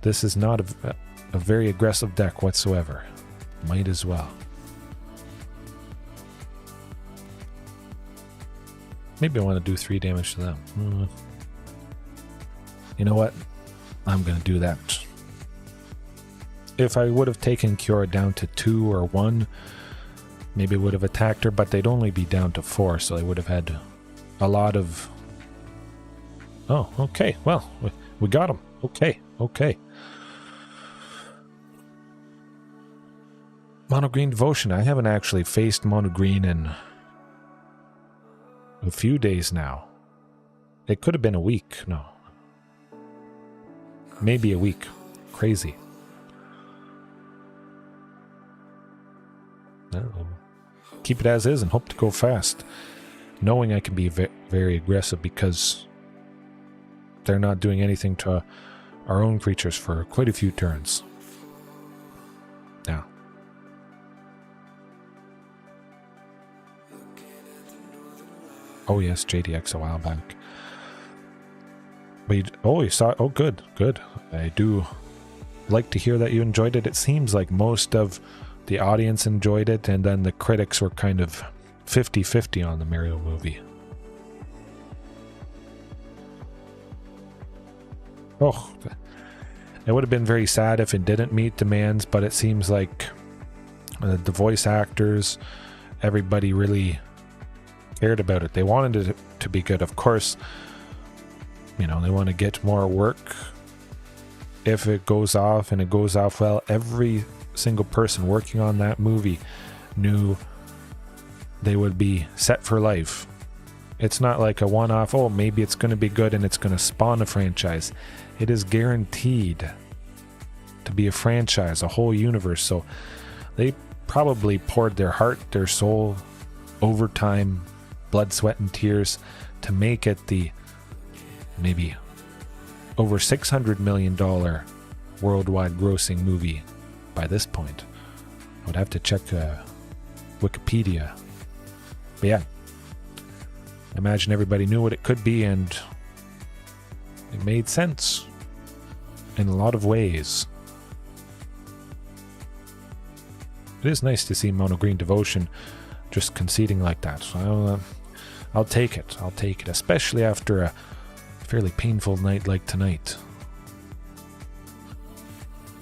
This is not a very aggressive deck whatsoever. Might as well. Maybe I want to do 3 damage to them. You know what? I'm going to do that. If I would have taken Cure down to 2 or 1, maybe would have attacked her, but they'd only be down to 4, so they would have had a lot of... Oh, okay. Well, we got him. Okay. Mono Green Devotion. I haven't actually faced Mono Green in a few days now. It could have been a week. No. Maybe a week. Crazy. Keep it as is and hope to go fast. Knowing I can be very aggressive because they're not doing anything to our own creatures for quite a few turns. Now. Oh yes, JDX a while back. But you saw it? Oh good. I do like to hear that you enjoyed it. It seems like most of the audience enjoyed it, and then the critics were kind of 50-50 on the Mario movie. Oh, it would have been very sad if it didn't meet demands, but it seems like the voice actors, everybody really cared about it. They wanted it to be good. Of course, they want to get more work. If it goes off and it goes off well, every single person working on that movie knew they would be set for life. It's not like a one-off, oh, maybe it's going to be good and it's going to spawn a franchise. It is guaranteed to be a franchise, a whole universe. So they probably poured their heart, their soul, overtime, blood, sweat, and tears to make it the maybe over $600 million worldwide grossing movie by this point. I would have to check Wikipedia. But yeah, I imagine everybody knew what it could be, and it made sense in a lot of ways. It is nice to see Mono Green Devotion just conceding like that. So I'll take it. I'll take it, especially after a fairly painful night like tonight.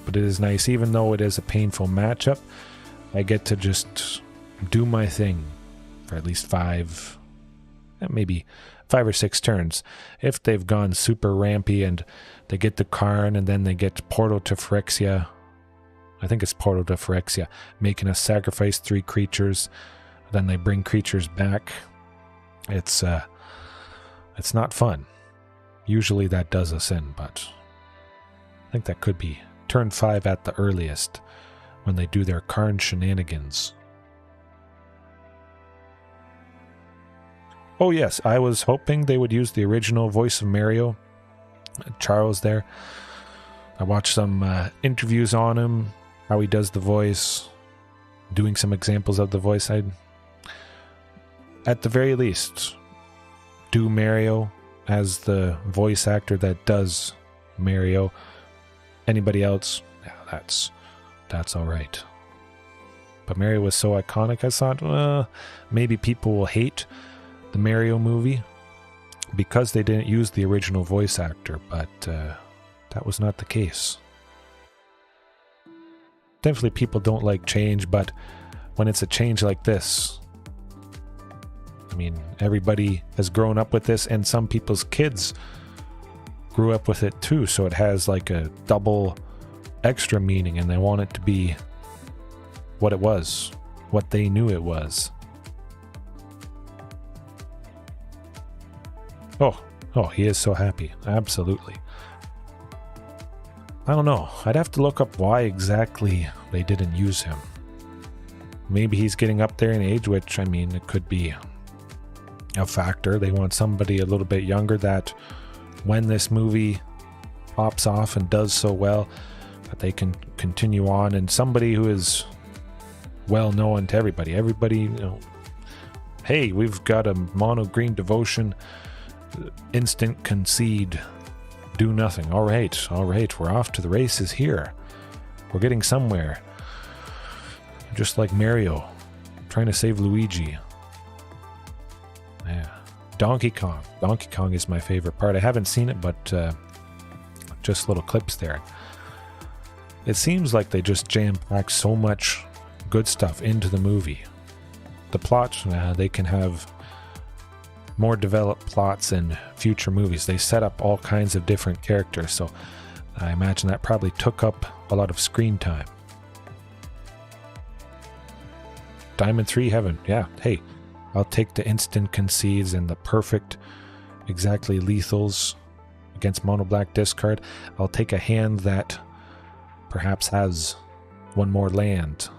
But it is nice, even though it is a painful matchup, I get to just do my thing for at least maybe 5 or 6 turns. If they've gone super rampy and they get the Karn and then they get Portal to Phyrexia, I think it's Portal to Phyrexia, making us sacrifice 3 creatures, then they bring creatures back. It's not fun. Usually that does us in, but I think that could be turn 5 at the earliest when they do their Karn shenanigans. Oh yes, I was hoping they would use the original voice of Mario, Charles there. I watched some interviews on him, how he does the voice, doing some examples of the voice. I'd, at the very least, do Mario as the voice actor that does Mario. Anybody else, yeah, that's all right. But Mario was so iconic, I thought, maybe people will hate the Mario movie because they didn't use the original voice actor, but that was not the case. Definitely people don't like change, but when it's a change like this, I mean, everybody has grown up with this, and some people's kids grew up with it too, so it has like a double extra meaning, and they want it to be what it was, what they knew it was. Oh, he is so happy. Absolutely. I don't know. I'd have to look up why exactly they didn't use him. Maybe he's getting up there in age, which, I mean, it could be a factor. They want somebody a little bit younger that when this movie pops off and does so well, that they can continue on, and somebody who is well known to everybody. Everybody, you know, hey, we've got a Mono Green Devotion, instant concede, do nothing. All right, we're off to the races here. We're getting somewhere. Just like Mario, trying to save Luigi. Yeah. Donkey Kong. Donkey Kong is my favorite part. I haven't seen it, but just little clips there. It seems like they just jam-packed so much good stuff into the movie. The plot, they can have more developed plots in future movies. They set up all kinds of different characters, so I imagine that probably took up a lot of screen time. Diamond 3 Heaven, yeah, hey, I'll take the instant concedes and the perfect, exactly lethals against Mono Black discard. I'll take a hand that perhaps has one more land.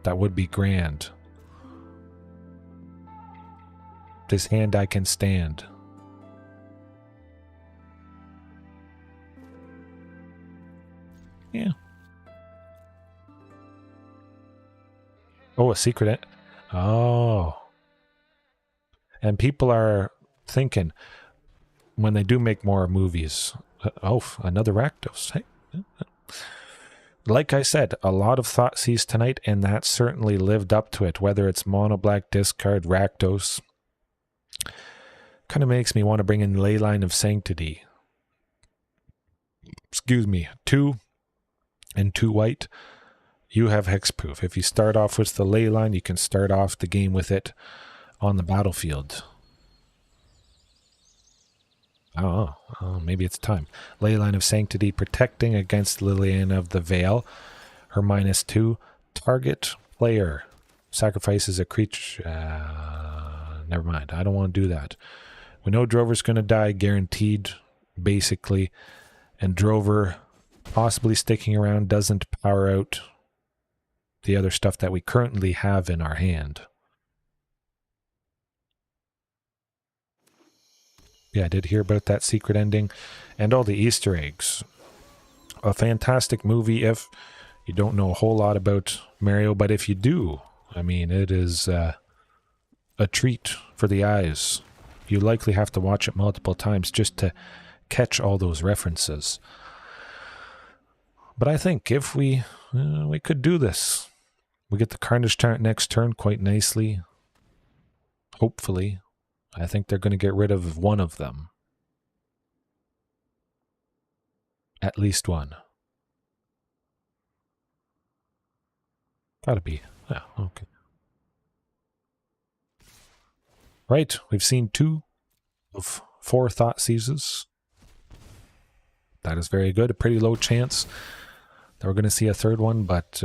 That would be grand. This hand I can stand. Yeah. Oh, a secret. Oh. And people are thinking, when they do make more movies, oh, another Rakdos. Hey. Like I said, a lot of Thoughtseize tonight, and that certainly lived up to it, whether it's Mono Black discard, Rakdos. Kind of makes me want to bring in Leyline of Sanctity. Excuse me, 2 and 2 white. You have hexproof. If you start off with the Leyline, you can start off the game with it on the battlefield. Oh, maybe it's time. Leyline of Sanctity, protecting against Liliana of the Veil. Her -2. Target player sacrifices a creature. Never mind. I don't want to do that. We know Drover's going to die, guaranteed, basically. And Drover possibly sticking around doesn't power out the other stuff that we currently have in our hand. Yeah, I did hear about that secret ending and all the Easter eggs. a fantastic movie if you don't know a whole lot about Mario, but if you do, I mean, it is a treat for the eyes. You likely have to watch it multiple times just to catch all those references. But I think if we could do this, we get the Carnage Tyrant next turn quite nicely. Hopefully. I think they're going to get rid of one of them. At least one. Gotta be. Yeah, okay. Right, we've seen 2 of 4 Thought Seizes. That is very good. A pretty low chance that we're going to see a third one, but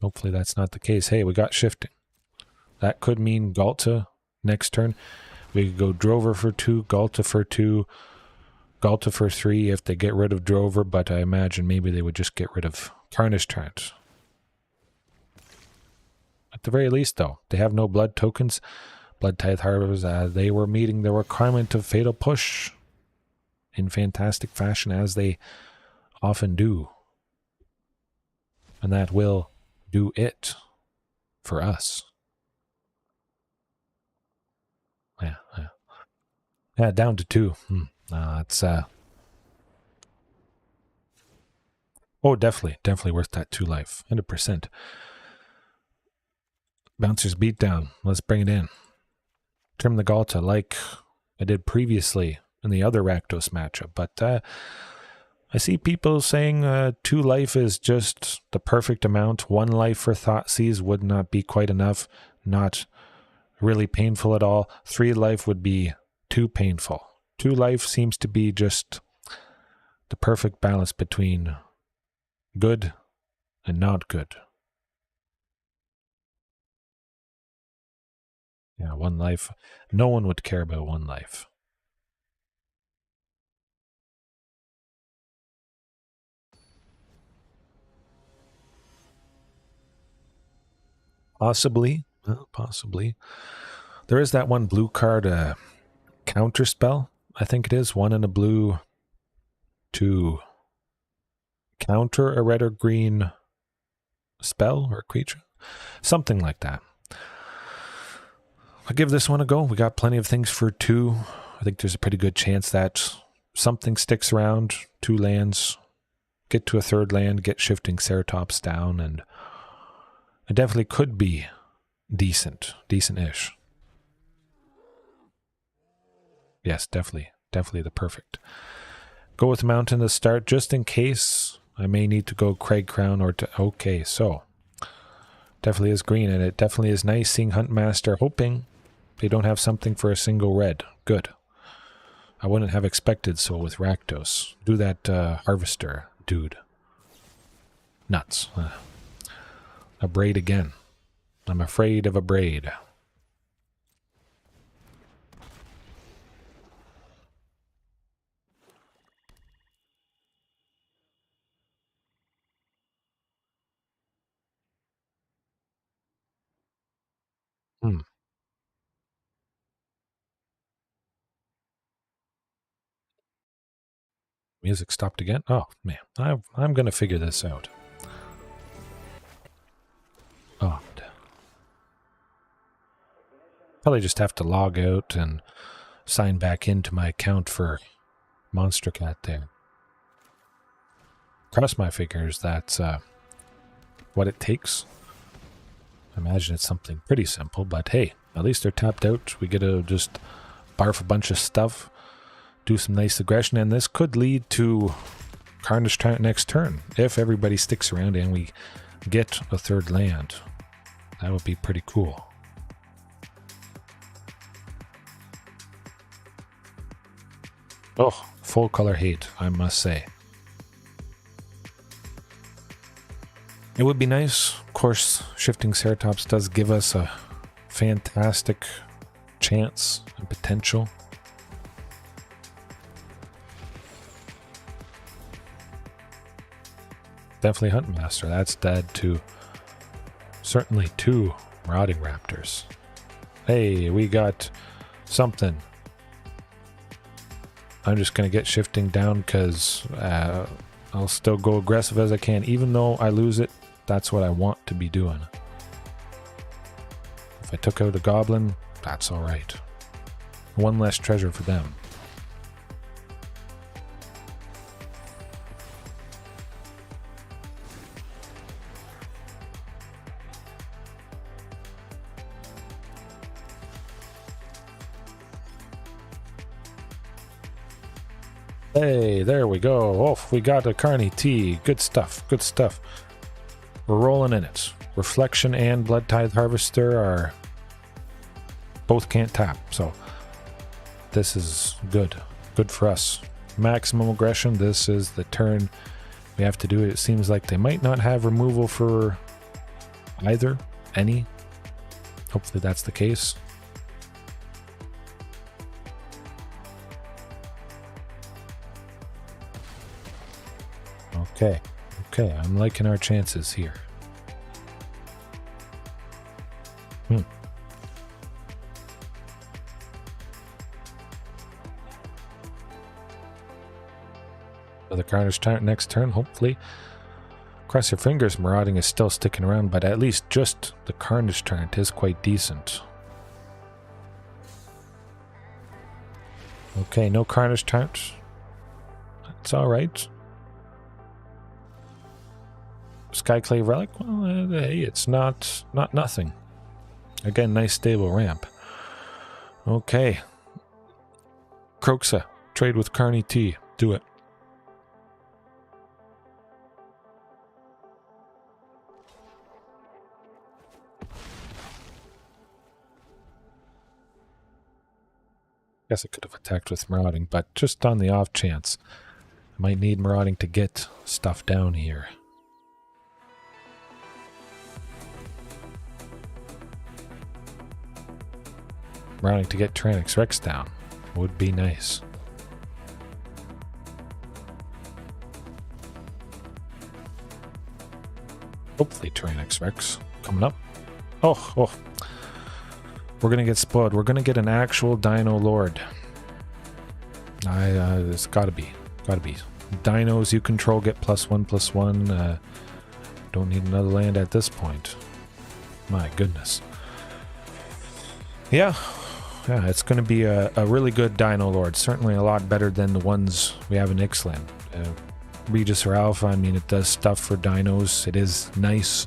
hopefully that's not the case. Hey, we got shifting. That could mean Galta next turn. We could go Drover for 2, Galta for 2, Galta for 3 if they get rid of Drover, but I imagine maybe they would just get rid of Carnage Tyrant. At the very least, though, they have no blood tokens. Blood Tithe Harbors, they were meeting the requirement of Fatal Push in fantastic fashion, as they often do. And that will do it for us. Yeah, down to 2. It's oh, definitely worth that 2 life, 100%. Bouncer's Beatdown. Let's bring it in. Trim the Galta like I did previously in the other Rakdos matchup, but I see people saying 2 life is just the perfect amount. 1 life for Thoughtseize would not be quite enough, not really painful at all. 3 life would be too painful. 2 life seems to be just the perfect balance between good and not good. Yeah, 1 life. No one would care about 1 life. Possibly. Well, possibly. There is that 1 blue card counter spell. I think it is 1 and a blue to counter a red or green spell or creature. Something like that. I'll give this one a go. We got plenty of things for 2. I think there's a pretty good chance that something sticks around. 2 lands. Get to a 3rd land. Get Shifting Ceratops down. And it definitely could be decent. Decent-ish. Yes, definitely. Definitely the perfect. Go with Mountain to start, just in case I may need to go Craig Crown or to... Okay, so... Definitely is green, and it definitely is nice seeing Huntmaster, hoping they don't have something for a single red. Good. I wouldn't have expected so with Rakdos. Do that Harvester, dude. Nuts. A braid again. I'm afraid of a braid. Music stopped again? Oh, man. I'm going to figure this out. Oh. Probably just have to log out and sign back into my account for Monstercat there. Cross my fingers, that's what it takes. I imagine it's something pretty simple, but hey, at least they're tapped out. We get to just barf a bunch of stuff, do some nice aggression, and this could lead to Carnage Tyrant next turn. If everybody sticks around and we get a 3rd land, that would be pretty cool. Oh, full color hate, I must say. It would be nice. Of course, Shifting Ceratops does give us a fantastic chance and potential. Definitely Huntmaster. That's dead to certainly 2 Marauding Raptors. Hey, we got something. I'm just going to get shifting down because I'll still go aggressive as I can. Even though I lose it, that's what I want to be doing. If I took out a goblin, that's alright. One less treasure for them. Hey, there we go. Oh, we got a Carney T. Good stuff, good stuff. We're rolling in it. Reflection and Blood Tithe Harvester are... both can't tap, so... this is good. Good for us. Maximum aggression, this is the turn we have to do it. It seems like they might not have removal for either, any. Hopefully that's the case. Okay, okay, I'm liking our chances here. The Carnage next turn, hopefully. Cross your fingers, Marauding is still sticking around, but at least just the Carnage turn is quite decent. Okay, no Carnage turn. That's alright. Skyclave Relic, well, hey, it's not nothing. Again, nice stable ramp. Okay. Croxa, trade with Carney T. Do it. Guess I could have attacked with Marauding, but just on the off chance. I might need Marauding to get stuff down here. Marauding to get Tyrranax Rex down would be nice. Hopefully Tyrranax Rex coming up. Oh. We're going to get spoiled. We're going to get an actual Dino Lord. It's got to be. Got to be. Dinos you control get +1/+1. Don't need another land at this point. My goodness. Yeah, it's going to be a really good Dino Lord. Certainly a lot better than the ones we have in Ixalan. Regis or Alpha, I mean, it does stuff for dinos. It is nice.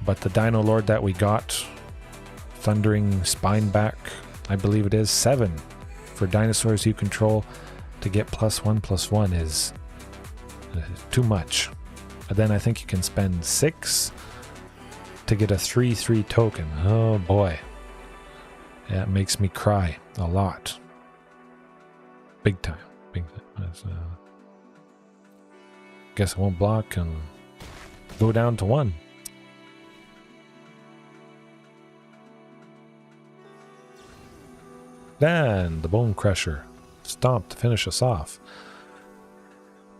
But the Dino Lord that we got... Thundering Spineback, I believe it is 7 for dinosaurs you control to get +1/+1 is too much. And then I think you can spend 6 to get a 3/3 token. Oh boy, that makes me cry a lot, big time. Guess I won't block and go down to 1. Then the Bone Crusher stomped to finish us off.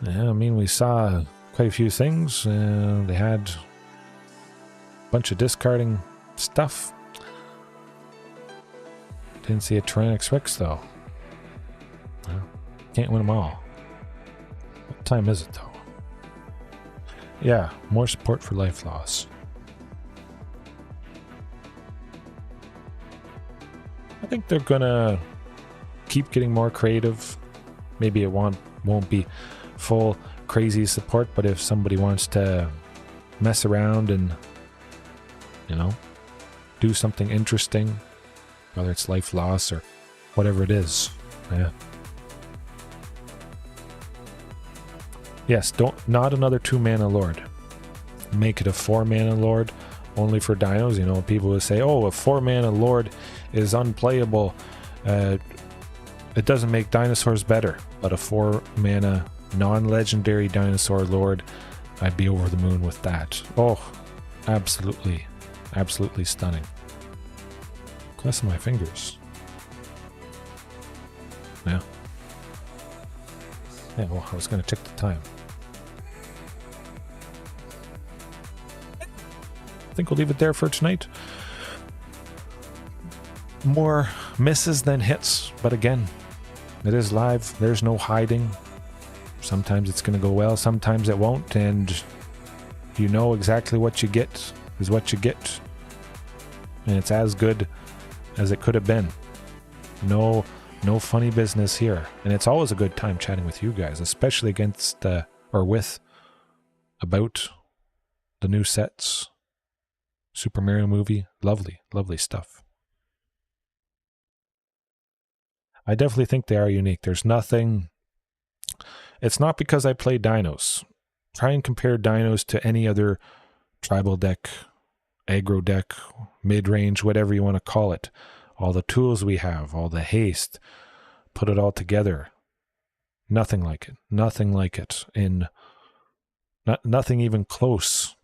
Yeah, I mean, we saw quite a few things. They had a bunch of discarding stuff. Didn't see a Tyrranax Rex though. Well, can't win them all. What time is it though? Yeah, more support for life loss. I think they're gonna keep getting more creative. Maybe it won't be full crazy support, but if somebody wants to mess around and, you know, do something interesting, whether it's life loss or whatever it is, yeah. Yes, not another 2-mana Lord. Make it a 4-mana Lord. Only for dinos. You know, people will say, oh, a 4-mana Lord is unplayable. It doesn't make dinosaurs better. But a 4-mana non-legendary dinosaur Lord, I'd be over the moon with that. Oh, absolutely. Absolutely stunning. Crossing my fingers. Yeah. Yeah, well, I was going to check the time. I think we'll leave it there for tonight. More misses than hits, but again, It is live. There's no hiding. Sometimes it's going to go well, sometimes it won't, and you know exactly what you get is what you get. And it's as good as it could have been. No funny business here. And it's always a good time chatting with you guys, especially about the new sets. Super Mario movie. Lovely, lovely stuff. I definitely think they are unique. There's nothing... It's not because I play dinos. Try and compare dinos to any other tribal deck, aggro deck, mid-range, whatever you want to call it. All the tools we have, all the haste, put it all together. Nothing like it. Nothing like it. Nothing even close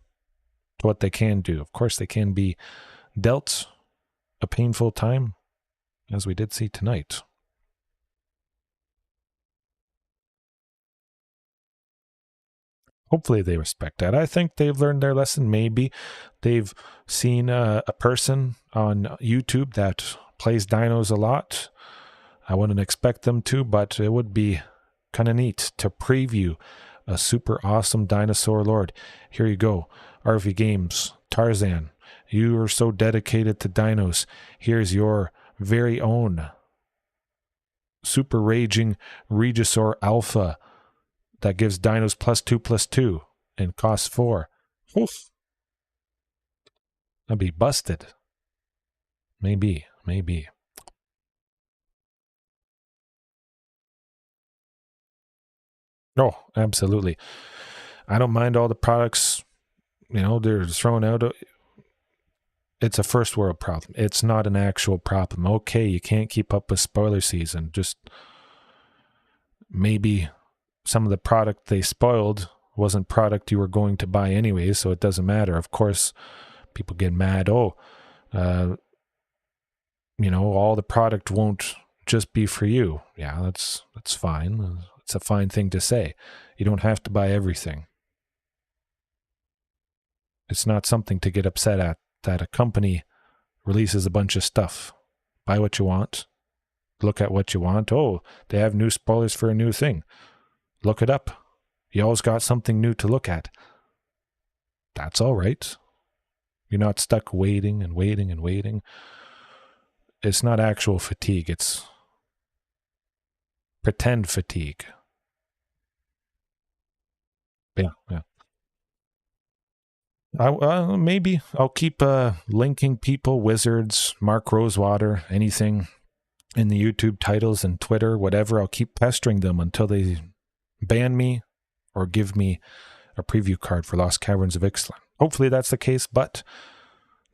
to what they can do. Of course, they can be dealt a painful time, as we did see tonight. Hopefully they respect that. I think they've learned their lesson. Maybe they've seen a person on YouTube that plays dinos a lot. I wouldn't expect them to, but it would be kind of neat to preview a super awesome dinosaur lord. Here you go. RV Games, Tarzan. You are so dedicated to dinos. Here's your very own super raging Regisaur Alpha that gives dinos +2/+2 and costs 4. Oof. That'd be busted. Maybe. Oh, absolutely. I don't mind all the products, they're thrown out. It's a first world problem. It's not an actual problem. Okay, you can't keep up with spoiler season. Just maybe some of the product they spoiled wasn't product you were going to buy anyway, so it doesn't matter. Of course, people get mad. All the product won't just be for you. Yeah, that's fine. It's a fine thing to say. You don't have to buy everything. It's not something to get upset at that a company releases a bunch of stuff. Buy what you want. Look at what you want. Oh, they have new spoilers for a new thing. Look it up. You always got something new to look at. That's all right. You're not stuck waiting and waiting and waiting. It's not actual fatigue. It's pretend fatigue. Yeah. Maybe I'll keep linking people, wizards, Mark Rosewater, anything in the YouTube titles and Twitter, whatever. I'll keep pestering them until they ban me or give me a preview card for Lost Caverns of Ixalan. Hopefully that's the case, but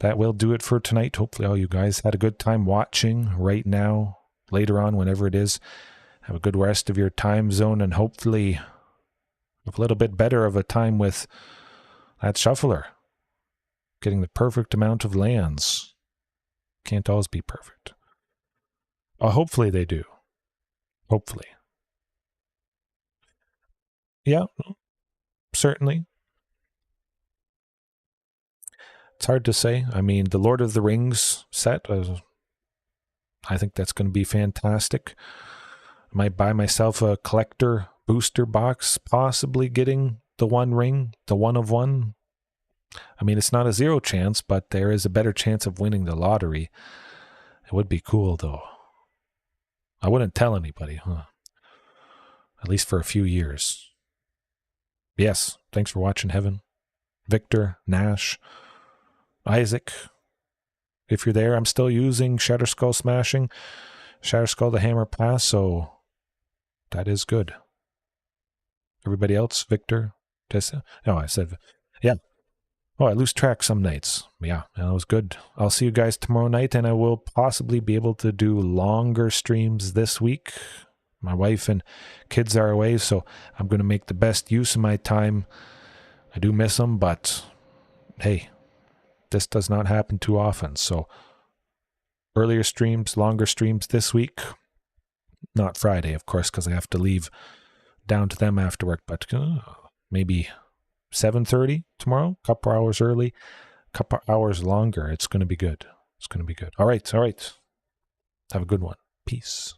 that will do it for tonight. Hopefully all you guys had a good time watching right now, later on, whenever it is. Have a good rest of your time zone, and hopefully a little bit better of a time with that shuffler. Getting the perfect amount of lands. Can't always be perfect. Hopefully they do. Hopefully. Yeah, certainly. It's hard to say. I mean, the Lord of the Rings set, I think that's going to be fantastic. I might buy myself a collector booster box, possibly getting the one ring, the one of one. I mean, it's not a 0 chance, but there is a better chance of winning the lottery. It would be cool, though. I wouldn't tell anybody, huh? At least for a few years. Yes, thanks for watching, Heaven. Victor, Nash, Isaac. If you're there, I'm still using Shatterskull Smashing, Shatterskull the Hammer Pass, so that is good. Everybody else, Victor, Tessa. No, I said, yeah. Oh, I lose track some nights. Yeah, that was good. I'll see you guys tomorrow night, and I will possibly be able to do longer streams this week. My wife and kids are away, so I'm going to make the best use of my time. I do miss them, but hey, this does not happen too often. So earlier streams, longer streams this week. Not Friday, of course, because I have to leave down to them after work, but maybe 7:30 tomorrow, a couple hours early, a couple hours longer. It's going to be good. It's going to be good. All right. Have a good one. Peace.